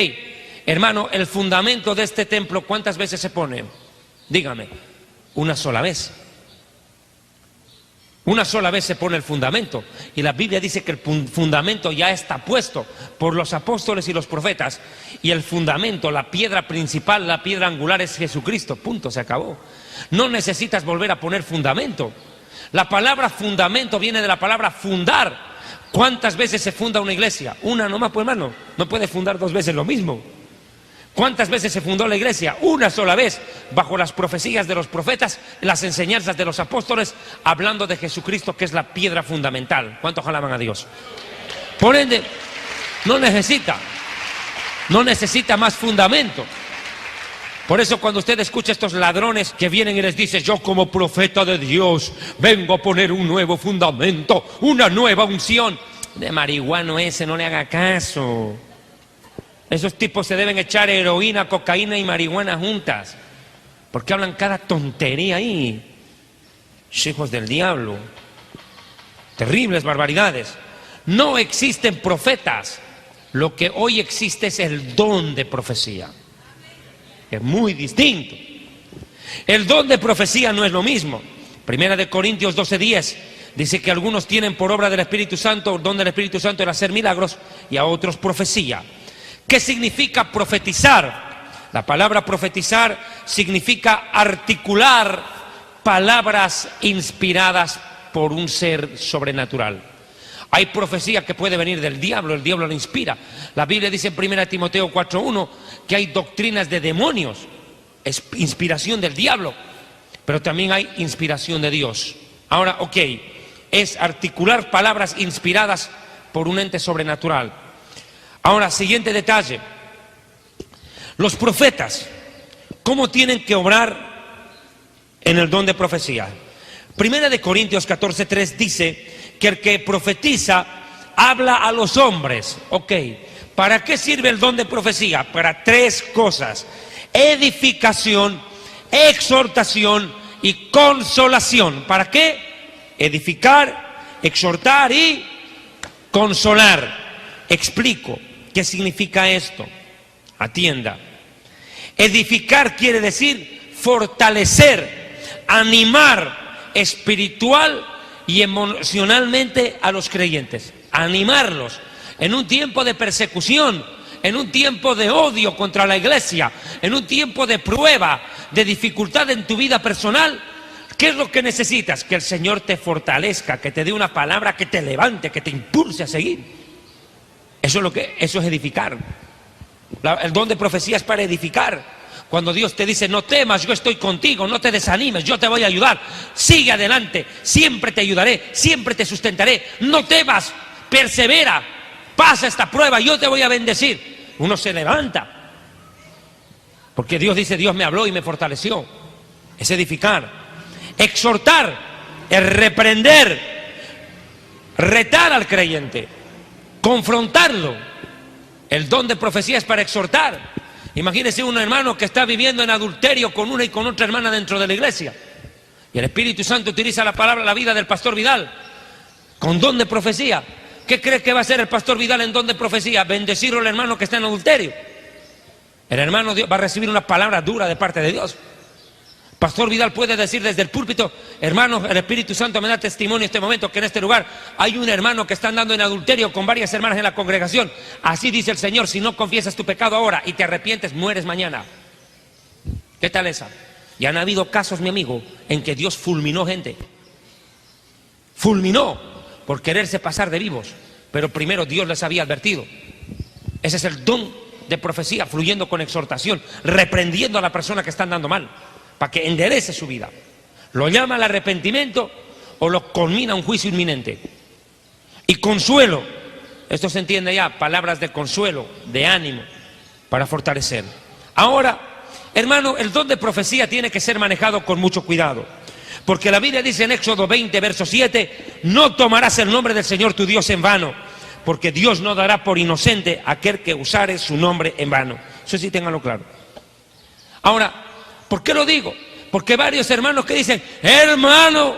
Hermano, el fundamento de este templo, ¿cuántas veces se pone? Dígame, una sola vez. Una sola vez se pone el fundamento. Y la Biblia dice que el fundamento ya está puesto por los apóstoles y los profetas. Y el fundamento, la piedra principal, la piedra angular es Jesucristo. Punto, se acabó. No necesitas volver a poner fundamento. La palabra fundamento viene de la palabra fundar. ¿Cuántas veces se funda una iglesia? Una nomás, pues hermano. No puede fundar dos veces lo mismo. ¿Cuántas veces se fundó la iglesia? Una sola vez, bajo las profecías de los profetas, las enseñanzas de los apóstoles, hablando de Jesucristo, que es la piedra fundamental. ¿Cuántos alaban a Dios? Por ende, no necesita más fundamento. Por eso cuando usted escucha a estos ladrones que vienen y les dice: yo como profeta de Dios vengo a poner un nuevo fundamento, una nueva unción, de marihuano ese, no le haga caso. Esos tipos se deben echar heroína, cocaína y marihuana juntas, porque hablan cada tontería ahí. Hijos del diablo, terribles barbaridades. No existen profetas. Lo que hoy existe es el don de profecía. Es muy distinto. El don de profecía no es lo mismo. Primera de Corintios 12:10 dice que algunos tienen por obra del Espíritu Santo, el don del Espíritu Santo, el hacer milagros, y a otros profecía. ¿Qué significa profetizar? La palabra profetizar significa articular palabras inspiradas por un ser sobrenatural. Hay profecía que puede venir del diablo, el diablo la inspira. La Biblia dice en 1 Timoteo 4:1 que hay doctrinas de demonios, es inspiración del diablo, pero también hay inspiración de Dios. Ahora, ok, es articular palabras inspiradas por un ente sobrenatural. Ahora, siguiente detalle. Los profetas, ¿cómo tienen que obrar en el don de profecía? Primera de Corintios 14:3 dice que el que profetiza habla a los hombres. Ok, ¿para qué sirve el don de profecía? Para tres cosas: edificación, exhortación y consolación. ¿Para qué? Edificar, exhortar y consolar. Explico qué significa esto. Atienda. Edificar quiere decir fortalecer, animar espiritual y emocionalmente a los creyentes. Animarlos en un tiempo de persecución, en un tiempo de odio contra la iglesia, en un tiempo de prueba, de dificultad en tu vida personal. ¿Qué es lo que necesitas? Que el Señor te fortalezca, que te dé una palabra que te levante, que te impulse a seguir. Eso es edificar. El don de profecía es para edificar. Cuando Dios te dice: no temas, yo estoy contigo, no te desanimes, yo te voy a ayudar, sigue adelante, siempre te ayudaré, siempre te sustentaré, no temas, persevera, pasa esta prueba, yo te voy a bendecir. Uno se levanta, porque Dios dice: Dios me habló y me fortaleció. Es edificar. Exhortar es reprender, retar al creyente, confrontarlo. El don de profecía es para exhortar. Imagínese un hermano que está viviendo en adulterio con una y con otra hermana dentro de la iglesia, y el Espíritu Santo utiliza la palabra, la vida del pastor Vidal, con don de profecía. ¿Qué cree que va a hacer el pastor Vidal en don de profecía? Bendecirlo al hermano que está en adulterio. El hermano va a recibir una palabra dura de parte de Dios. Pastor Vidal puede decir desde el púlpito: hermanos, el Espíritu Santo me da testimonio en este momento que en este lugar hay un hermano que está andando en adulterio con varias hermanas en la congregación. Así dice el Señor: si no confiesas tu pecado ahora y te arrepientes, mueres mañana. ¿Qué tal esa? Y han habido casos, mi amigo, en que Dios fulminó gente. Fulminó por quererse pasar de vivos, pero primero Dios les había advertido. Ese es el don de profecía, fluyendo con exhortación, reprendiendo a la persona que está andando mal, para que enderece su vida. Lo llama al arrepentimiento o lo culmina un juicio inminente. Y consuelo, esto se entiende ya, palabras de consuelo, de ánimo, para fortalecer. Ahora, hermano, el don de profecía tiene que ser manejado con mucho cuidado, porque la Biblia dice en Éxodo 20, verso 7: no tomarás el nombre del Señor tu Dios en vano, porque Dios no dará por inocente a aquel que usare su nombre en vano. Eso sí, ténganlo claro. Ahora, ¿por qué lo digo? Porque varios hermanos que dicen: hermano,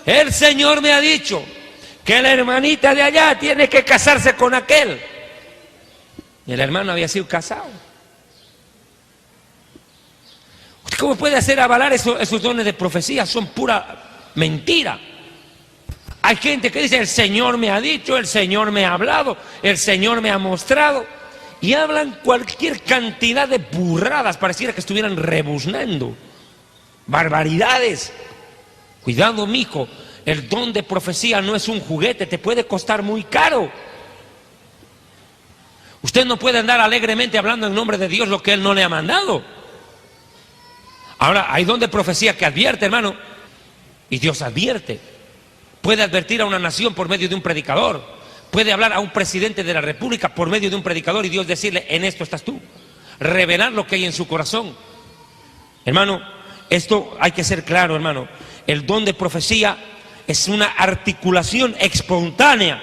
el Señor me ha dicho que la hermanita de allá tiene que casarse con aquel. Y el hermano había sido casado. ¿Cómo puede hacer avalar esos dones de profecía? Son pura mentira. Hay gente que dice, el Señor me ha dicho, el Señor me ha hablado, el Señor me ha mostrado. Y hablan cualquier cantidad de burradas, pareciera que estuvieran rebuznando. Barbaridades. Cuidado, mijo, el don de profecía no es un juguete, te puede costar muy caro. Usted no puede andar alegremente hablando en nombre de Dios lo que Él no le ha mandado. Ahora, hay don de profecía que advierte, hermano, y Dios advierte. Puede advertir a una nación por medio de un predicador. Puede hablar a un presidente de la república por medio de un predicador y Dios decirle, en esto estás tú. Revelar lo que hay en su corazón. Hermano, esto hay que ser claro, hermano. El don de profecía es una articulación espontánea,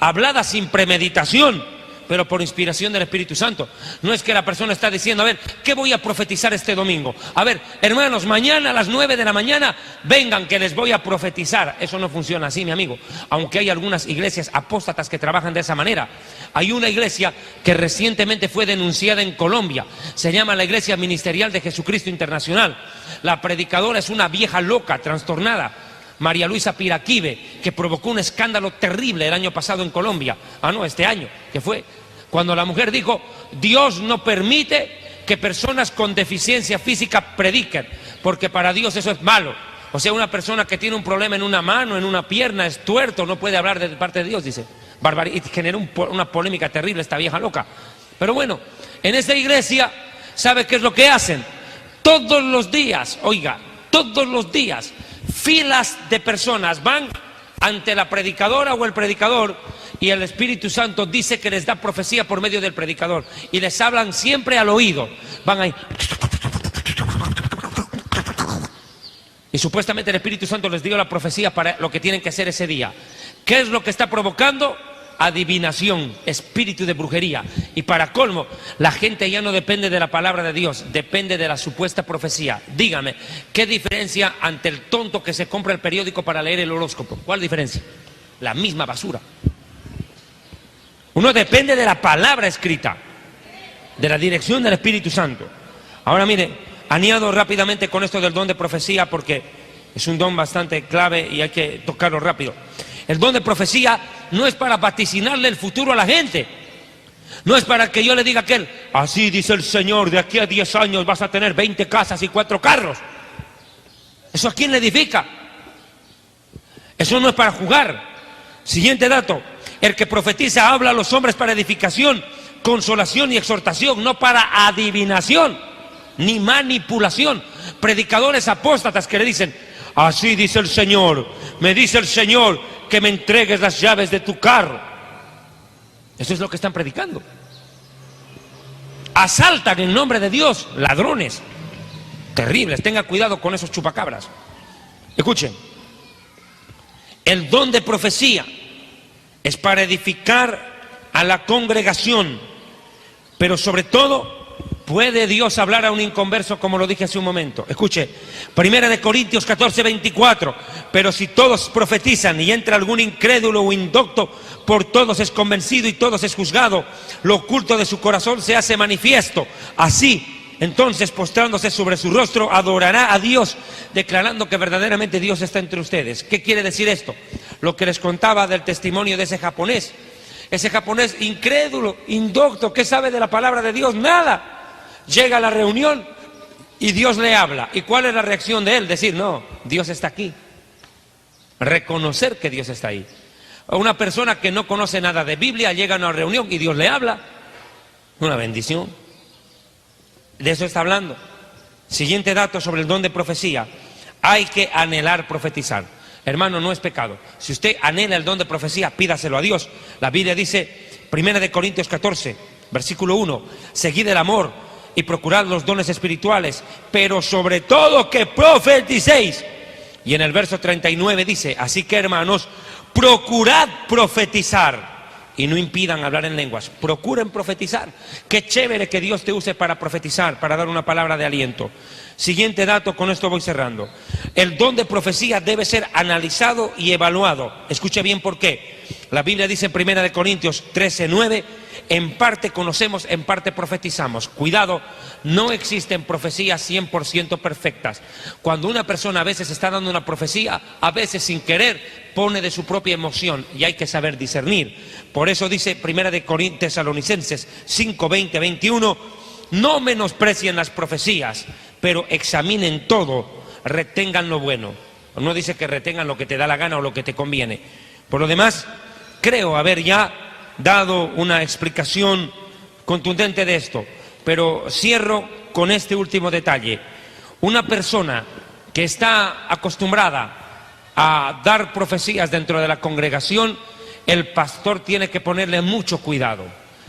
hablada sin premeditación, pero por inspiración del Espíritu Santo. No es que la persona está diciendo, a ver, ¿qué voy a profetizar este domingo? A ver, hermanos, mañana a las 9 de la mañana, vengan que les voy a profetizar. Eso no funciona así, mi amigo. Aunque hay algunas iglesias apóstatas que trabajan de esa manera. Hay una iglesia que recientemente fue denunciada en Colombia. Se llama la Iglesia Ministerial de Jesucristo Internacional. La predicadora es una vieja loca, trastornada, María Luisa Piraquive, que provocó un escándalo terrible el año pasado en Colombia. Este año, que fue cuando la mujer dijo, Dios no permite que personas con deficiencia física prediquen, porque para Dios eso es malo. O sea, una persona que tiene un problema en una mano, en una pierna, es tuerto, no puede hablar de parte de Dios, dice. Y generó una polémica terrible esta vieja loca. Pero bueno, en esa iglesia, ¿sabe qué es lo que hacen? Todos los días, oiga, todos los días, filas de personas van ante la predicadora o el predicador y el Espíritu Santo dice que les da profecía por medio del predicador y les hablan siempre al oído. Van ahí y supuestamente el Espíritu Santo les dio la profecía para lo que tienen que hacer ese día. ¿Qué es lo que está provocando? Adivinación, espíritu de brujería. Y para colmo, la gente ya no depende de la palabra de Dios, depende de la supuesta profecía. Dígame, ¿qué diferencia ante el tonto que se compra el periódico para leer el horóscopo? ¿Cuál diferencia? La misma basura. Uno depende de la palabra escrita, de la dirección del Espíritu Santo. Ahora mire, añado rápidamente con esto del don de profecía porque es un don bastante clave y hay que tocarlo rápido. El don de profecía no es para vaticinarle el futuro a la gente. No es para que yo le diga a aquel, así dice el Señor, de aquí a 10 años vas a tener 20 casas y 4 carros. ¿Eso a quién le edifica? Eso no es para jugar. Siguiente dato, el que profetiza habla a los hombres para edificación, consolación y exhortación, no para adivinación ni manipulación. Predicadores apóstatas que le dicen, así dice el Señor, me dice el Señor que me entregues las llaves de tu carro. Eso es lo que están predicando. Asaltan en nombre de Dios, ladrones terribles. Tenga cuidado con esos chupacabras. Escuchen, el don de profecía es para edificar a la congregación, pero sobre todo ¿puede Dios hablar a un inconverso como lo dije hace un momento? Escuche, 1 Corintios 14:24, pero si todos profetizan y entra algún incrédulo o indocto, por todos es convencido y todos es juzgado, lo oculto de su corazón se hace manifiesto. Así, entonces, postrándose sobre su rostro, adorará a Dios, declarando que verdaderamente Dios está entre ustedes. ¿Qué quiere decir esto? Lo que les contaba del testimonio de ese japonés incrédulo, indocto, ¿qué sabe de la palabra de Dios? Nada. Llega a la reunión y Dios le habla. ¿Y cuál es la reacción de él? Decir, no, Dios está aquí. Reconocer que Dios está ahí. Una persona que no conoce nada de Biblia llega a una reunión y Dios le habla. Una bendición. De eso está hablando. Siguiente dato sobre el don de profecía. Hay que anhelar profetizar. Hermano, no es pecado. Si usted anhela el don de profecía, pídaselo a Dios. La Biblia dice, 1 Corintios 14, versículo 1, seguid el amor y procurad los dones espirituales, pero sobre todo que profeticéis. Y en el verso 39 dice, así que hermanos, procurad profetizar y no impidan hablar en lenguas. Procuren profetizar. Qué chévere que Dios te use para profetizar, para dar una palabra de aliento. Siguiente dato, con esto voy cerrando. El don de profecía debe ser analizado y evaluado. Escuche bien por qué. La Biblia dice en 1 Corintios 13:9 en parte conocemos, en parte profetizamos. Cuidado, no existen profecías 100% perfectas. Cuando una persona a veces está dando una profecía, a veces sin querer pone de su propia emoción, y hay que saber discernir. Por eso dice 1 Tesalonicenses 5, 20, 21, no menosprecien las profecías, pero examinen todo, retengan lo bueno. No dice que retengan lo que te da la gana o lo que te conviene. Por lo demás, creo haber ya dado una explicación contundente de esto, pero cierro con este último detalle. Una persona que está acostumbrada a dar profecías dentro de la congregación, el pastor tiene que ponerle mucho cuidado.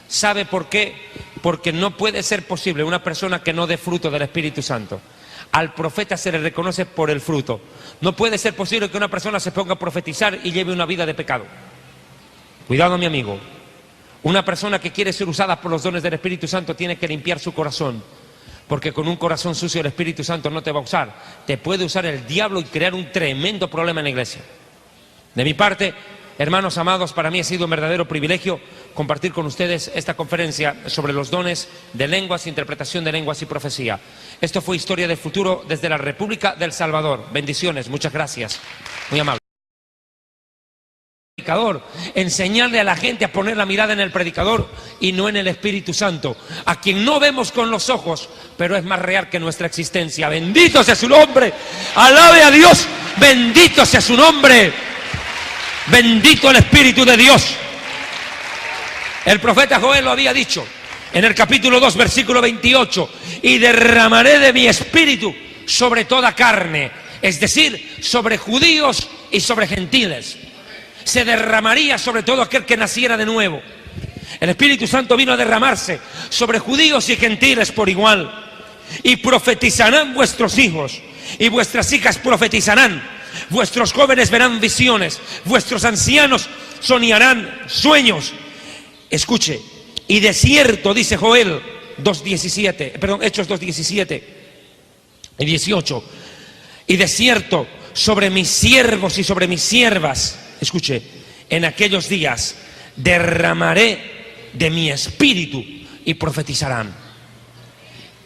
¿Sabe por qué? Porque no puede ser posible una persona que no dé fruto del Espíritu Santo. Al profeta se le reconoce por el fruto. No puede ser posible que una persona se ponga a profetizar y lleve una vida de pecado. Cuidado, mi amigo. Una persona que quiere ser usada por los dones del Espíritu Santo tiene que limpiar su corazón, porque con un corazón sucio el Espíritu Santo no te va a usar. Te puede usar el diablo y crear un tremendo problema en la iglesia. De mi parte, hermanos amados, para mí ha sido un verdadero privilegio compartir con ustedes esta conferencia sobre los dones de lenguas, interpretación de lenguas y profecía. Esto fue Historia del Futuro desde la República del Salvador. Bendiciones, muchas gracias. Muy amable. Enseñarle a la gente a poner la mirada en el predicador y no en el Espíritu Santo, a quien no vemos con los ojos, pero es más real que nuestra existencia. Bendito sea su nombre, alabe a Dios, bendito sea su nombre, bendito el Espíritu de Dios. El profeta Joel lo había dicho en el capítulo 2, versículo 28, y derramaré de mi espíritu sobre toda carne, es decir, sobre judíos y sobre gentiles. Se derramaría sobre todo aquel que naciera de nuevo. El Espíritu Santo vino a derramarse sobre judíos y gentiles por igual. Y profetizarán vuestros hijos, y vuestras hijas profetizarán. Vuestros jóvenes verán visiones, vuestros ancianos soñarán sueños. Escuche, y de cierto, dice Joel 2:17, perdón, Hechos 2:17 y 18, y de cierto, sobre mis siervos y sobre mis siervas, escuche, en aquellos días derramaré de mi espíritu y profetizarán.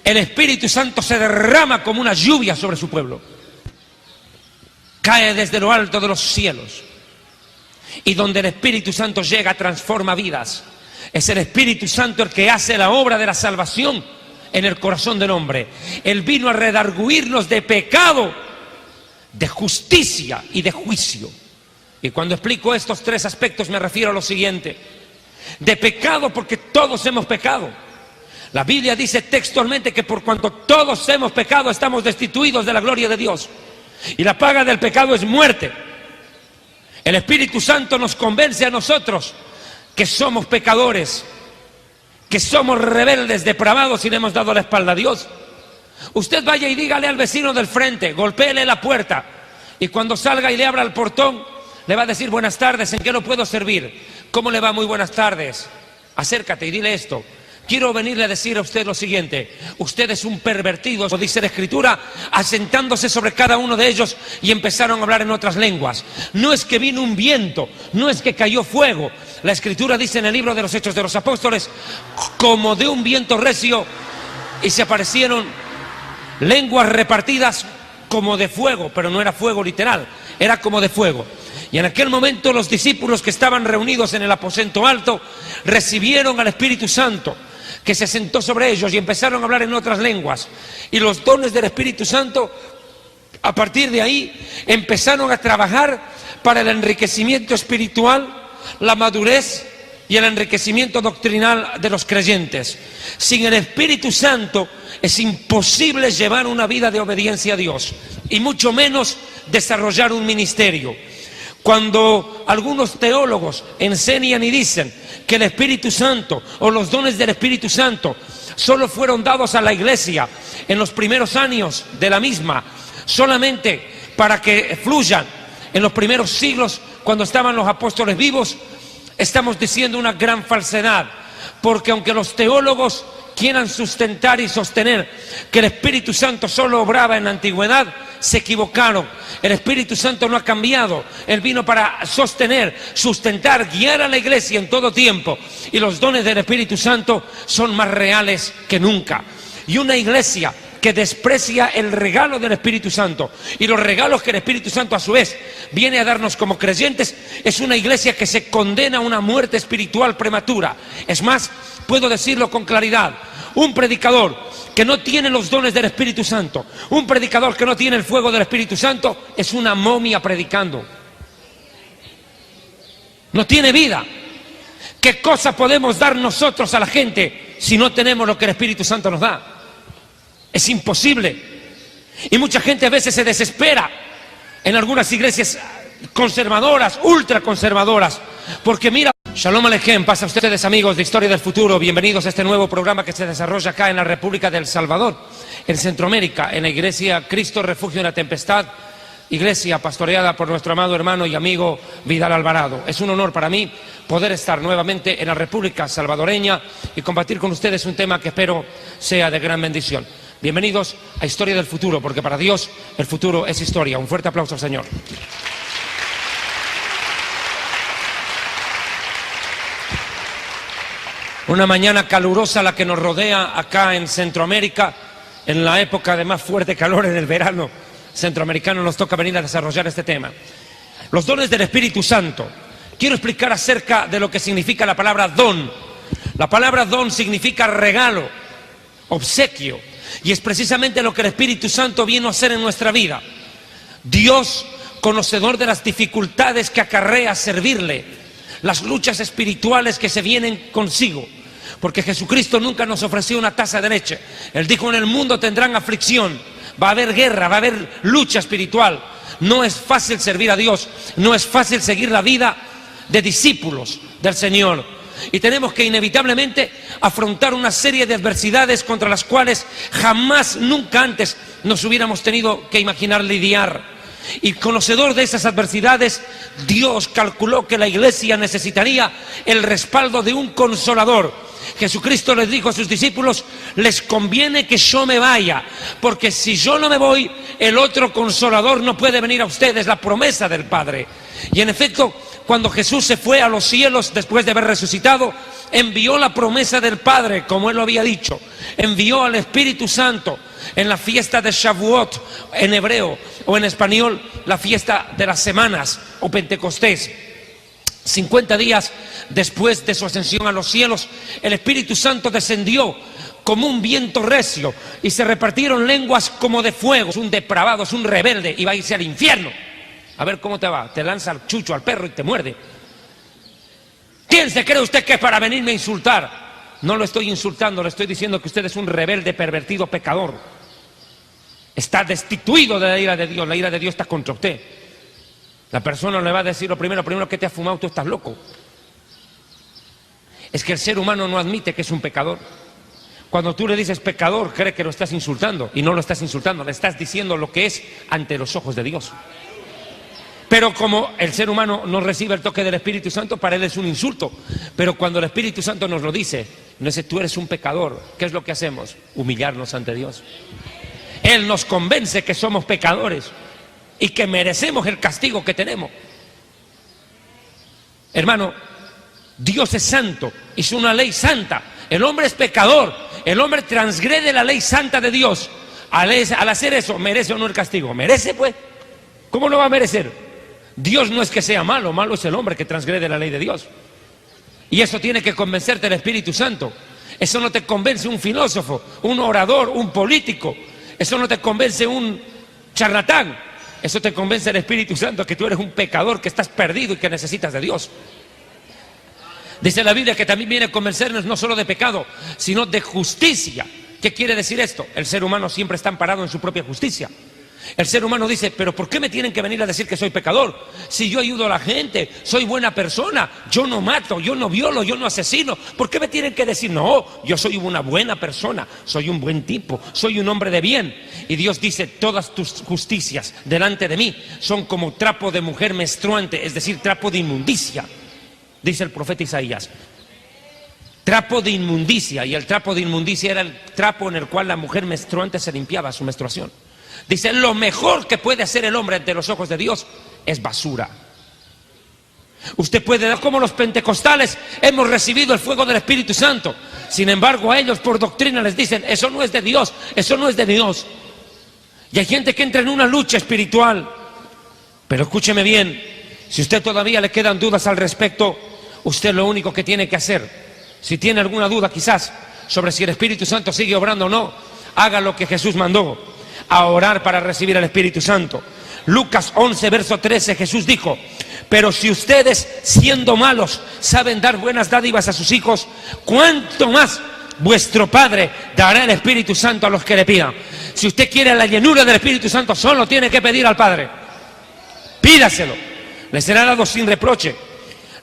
El Espíritu Santo se derrama como una lluvia sobre su pueblo. Cae desde lo alto de los cielos. Y donde el Espíritu Santo llega, transforma vidas. Es el Espíritu Santo el que hace la obra de la salvación en el corazón del hombre. Él vino a redarguirnos de pecado, de justicia y de juicio. Y cuando explico estos tres aspectos me refiero a lo siguiente: de pecado, porque todos hemos pecado. La Biblia dice textualmente que por cuanto todos hemos pecado estamos destituidos de la gloria de Dios, y la paga del pecado es muerte. El Espíritu Santo nos convence a nosotros que somos pecadores, que somos rebeldes, depravados y le hemos dado la espalda a Dios. Usted vaya y dígale al vecino del frente, golpéele la puerta, y cuando salga y le abra el portón le va a decir: buenas tardes, ¿en qué lo puedo servir? ¿Cómo le va? Muy buenas tardes. Acércate y dile esto: quiero venirle a decir a usted lo siguiente. Usted es un pervertido, dice la Escritura, asentándose sobre cada uno de ellos, y empezaron a hablar en otras lenguas. No es que vino un viento, no es que cayó fuego. La Escritura dice en el libro de los Hechos de los Apóstoles, como de un viento recio, y se aparecieron lenguas repartidas como de fuego, pero no era fuego literal, era como de fuego. Y en aquel momento los discípulos que estaban reunidos en el aposento alto recibieron al Espíritu Santo, que se sentó sobre ellos y empezaron a hablar en otras lenguas. Y los dones del Espíritu Santo, a partir de ahí, empezaron a trabajar para el enriquecimiento espiritual, la madurez y el enriquecimiento doctrinal de los creyentes. Sin el Espíritu Santo es imposible llevar una vida de obediencia a Dios, y mucho menos desarrollar un ministerio. Cuando algunos teólogos enseñan y dicen que el Espíritu Santo o los dones del Espíritu Santo solo fueron dados a la iglesia en los primeros años de la misma, solamente para que fluyan en los primeros siglos cuando estaban los apóstoles vivos, estamos diciendo una gran falsedad. Porque aunque los teólogos quieran sustentar y sostener que el Espíritu Santo solo obraba en la antigüedad, se equivocaron. El Espíritu Santo no ha cambiado. Él vino para sostener, sustentar, guiar a la iglesia en todo tiempo. Y los dones del Espíritu Santo son más reales que nunca. Y una iglesia que desprecia el regalo del Espíritu Santo y los regalos que el Espíritu Santo a su vez viene a darnos como creyentes, es una iglesia que se condena a una muerte espiritual prematura. Es más, puedo decirlo con claridad, un predicador que no tiene los dones del Espíritu Santo, un predicador que no tiene el fuego del Espíritu Santo, es una momia predicando. No tiene vida. ¿Qué cosa podemos dar nosotros a la gente si no tenemos lo que el Espíritu Santo nos da? Es imposible. Y mucha gente a veces se desespera en algunas iglesias conservadoras, ultraconservadoras, porque mira, Shalom Aleichem, pasa a ustedes amigos de Historia del Futuro, bienvenidos a este nuevo programa que se desarrolla acá en la República del Salvador, en Centroamérica, en la iglesia Cristo Refugio en la Tempestad, iglesia pastoreada por nuestro amado hermano y amigo Vidal Alvarado. Es un honor para mí poder estar nuevamente en la República Salvadoreña y compartir con ustedes un tema que espero sea de gran bendición. Bienvenidos a Historia del Futuro, porque para Dios el futuro es historia. Un fuerte aplauso al Señor. Una mañana calurosa la que nos rodea acá en Centroamérica, en la época de más fuerte calor en el verano centroamericano, nos toca venir a desarrollar este tema. Los dones del Espíritu Santo. Quiero explicar acerca de lo que significa la palabra don. La palabra don significa regalo, obsequio. Y es precisamente lo que el Espíritu Santo vino a hacer en nuestra vida. Dios, conocedor de las dificultades que acarrea servirle, las luchas espirituales que se vienen consigo, porque Jesucristo nunca nos ofreció una taza de leche. Él dijo: en el mundo tendrán aflicción, va a haber guerra, va a haber lucha espiritual. No es fácil servir a Dios, no es fácil seguir la vida de discípulos del Señor. Y tenemos que inevitablemente afrontar una serie de adversidades contra las cuales jamás, nunca antes nos hubiéramos tenido que imaginar lidiar. Y conocedor de esas adversidades, Dios calculó que la iglesia necesitaría el respaldo de un consolador. Jesucristo les dijo a sus discípulos: les conviene que yo me vaya, porque si yo no me voy, el otro consolador no puede venir a ustedes, la promesa del Padre. Y en efecto, cuando Jesús se fue a los cielos después de haber resucitado, envió la promesa del Padre, como Él lo había dicho. Envió al Espíritu Santo en la fiesta de Shavuot, en hebreo, o en español, la fiesta de las semanas, o Pentecostés. 50 días después de su ascensión a los cielos, el Espíritu Santo descendió como un viento recio y se repartieron lenguas como de fuego. Es un depravado, es un rebelde y va a irse al infierno. A ver cómo te va, te lanza al chucho, al perro y te muerde. ¿Quién se cree usted que es para venirme a insultar? No lo estoy insultando, le estoy diciendo que usted es un rebelde, pervertido, pecador. Está destituido de la ira de Dios, la ira de Dios está contra usted. La persona le va a decir lo primero que te has fumado, tú estás loco. Es que el ser humano no admite que es un pecador. Cuando tú le dices pecador, cree que lo estás insultando, y no lo estás insultando, le estás diciendo lo que es ante los ojos de Dios. Pero como el ser humano no recibe el toque del Espíritu Santo, para él es un insulto. Pero cuando el Espíritu Santo nos lo dice, no dice: tú eres un pecador, ¿qué es lo que hacemos? Humillarnos ante Dios. Él nos convence que somos pecadores y que merecemos el castigo que tenemos. Hermano, Dios es santo, hizo una ley santa. El hombre es pecador, el hombre transgrede la ley santa de Dios. Al hacer eso, ¿merece o no el castigo? ¿Merece, pues? ¿Cómo no va a merecer? Dios no es que sea malo, malo es el hombre que transgrede la ley de Dios. Y eso tiene que convencerte el Espíritu Santo. Eso no te convence un filósofo, un orador, un político. Eso no te convence un charlatán. Eso te convence el Espíritu Santo, que tú eres un pecador, que estás perdido y que necesitas de Dios. Dice la Biblia que también viene a convencernos no solo de pecado, sino de justicia. ¿Qué quiere decir esto? El ser humano siempre está amparado en su propia justicia. El ser humano dice: pero ¿por qué me tienen que venir a decir que soy pecador? Si yo ayudo a la gente, soy buena persona, yo no mato, yo no violo, yo no asesino. ¿Por qué me tienen que decir: no, yo soy una buena persona, soy un buen tipo, soy un hombre de bien? Y Dios dice: todas tus justicias delante de mí son como trapo de mujer menstruante, es decir, trapo de inmundicia, dice el profeta Isaías. Trapo de inmundicia, y el trapo de inmundicia era el trapo en el cual la mujer menstruante se limpiaba su menstruación. Dice, lo mejor que puede hacer el hombre ante los ojos de Dios es basura. Usted puede dar como los pentecostales, hemos recibido el fuego del Espíritu Santo. Sin embargo, a ellos por doctrina les dicen, eso no es de Dios, eso no es de Dios. Y hay gente que entra en una lucha espiritual. Pero escúcheme bien, si usted todavía le quedan dudas al respecto, usted lo único que tiene que hacer, si tiene alguna duda quizás sobre si el Espíritu Santo sigue obrando o no, haga lo que Jesús mandó, a orar para recibir el Espíritu Santo. Lucas 11, verso 13, Jesús dijo, pero si ustedes, siendo malos, saben dar buenas dádivas a sus hijos, ¿cuánto más vuestro Padre dará el Espíritu Santo a los que le pidan? Si usted quiere la llenura del Espíritu Santo, solo tiene que pedir al Padre. Pídaselo, le será dado sin reproche.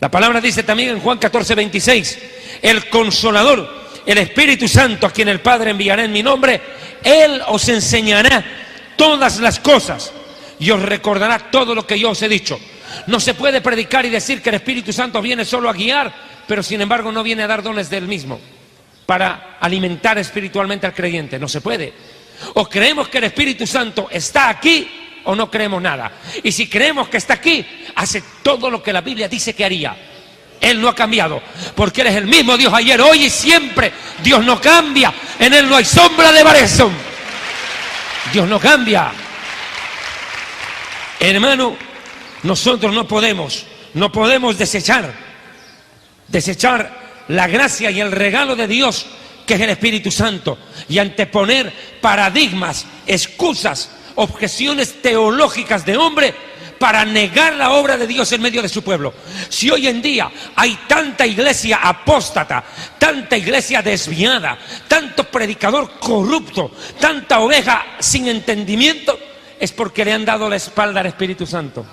La palabra dice también en Juan 14, 26, el Consolador, el Espíritu Santo, a quien el Padre enviará en mi nombre, Él os enseñará todas las cosas y os recordará todo lo que yo os he dicho. No se puede predicar y decir que el Espíritu Santo viene solo a guiar, pero sin embargo no viene a dar dones del mismo para alimentar espiritualmente al creyente. No se puede. O creemos que el Espíritu Santo está aquí o no creemos nada. Y si creemos que está aquí, hace todo lo que la Biblia dice que haría. Él no ha cambiado, porque Él es el mismo Dios ayer, hoy y siempre. Dios no cambia, en Él no hay sombra de variación. Dios no cambia. Hermano, nosotros no podemos desechar la gracia y el regalo de Dios, que es el Espíritu Santo, y anteponer paradigmas, excusas, objeciones teológicas de hombre para negar la obra de Dios en medio de su pueblo. Si hoy en día hay tanta iglesia apóstata, tanta iglesia desviada, tanto predicador corrupto, tanta oveja sin entendimiento, es porque le han dado la espalda al Espíritu Santo.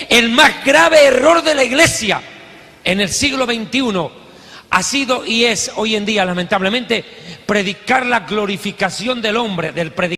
El más grave error de la iglesia en el siglo XXI ha sido y es hoy en día, lamentablemente, predicar la glorificación del hombre, del predicador.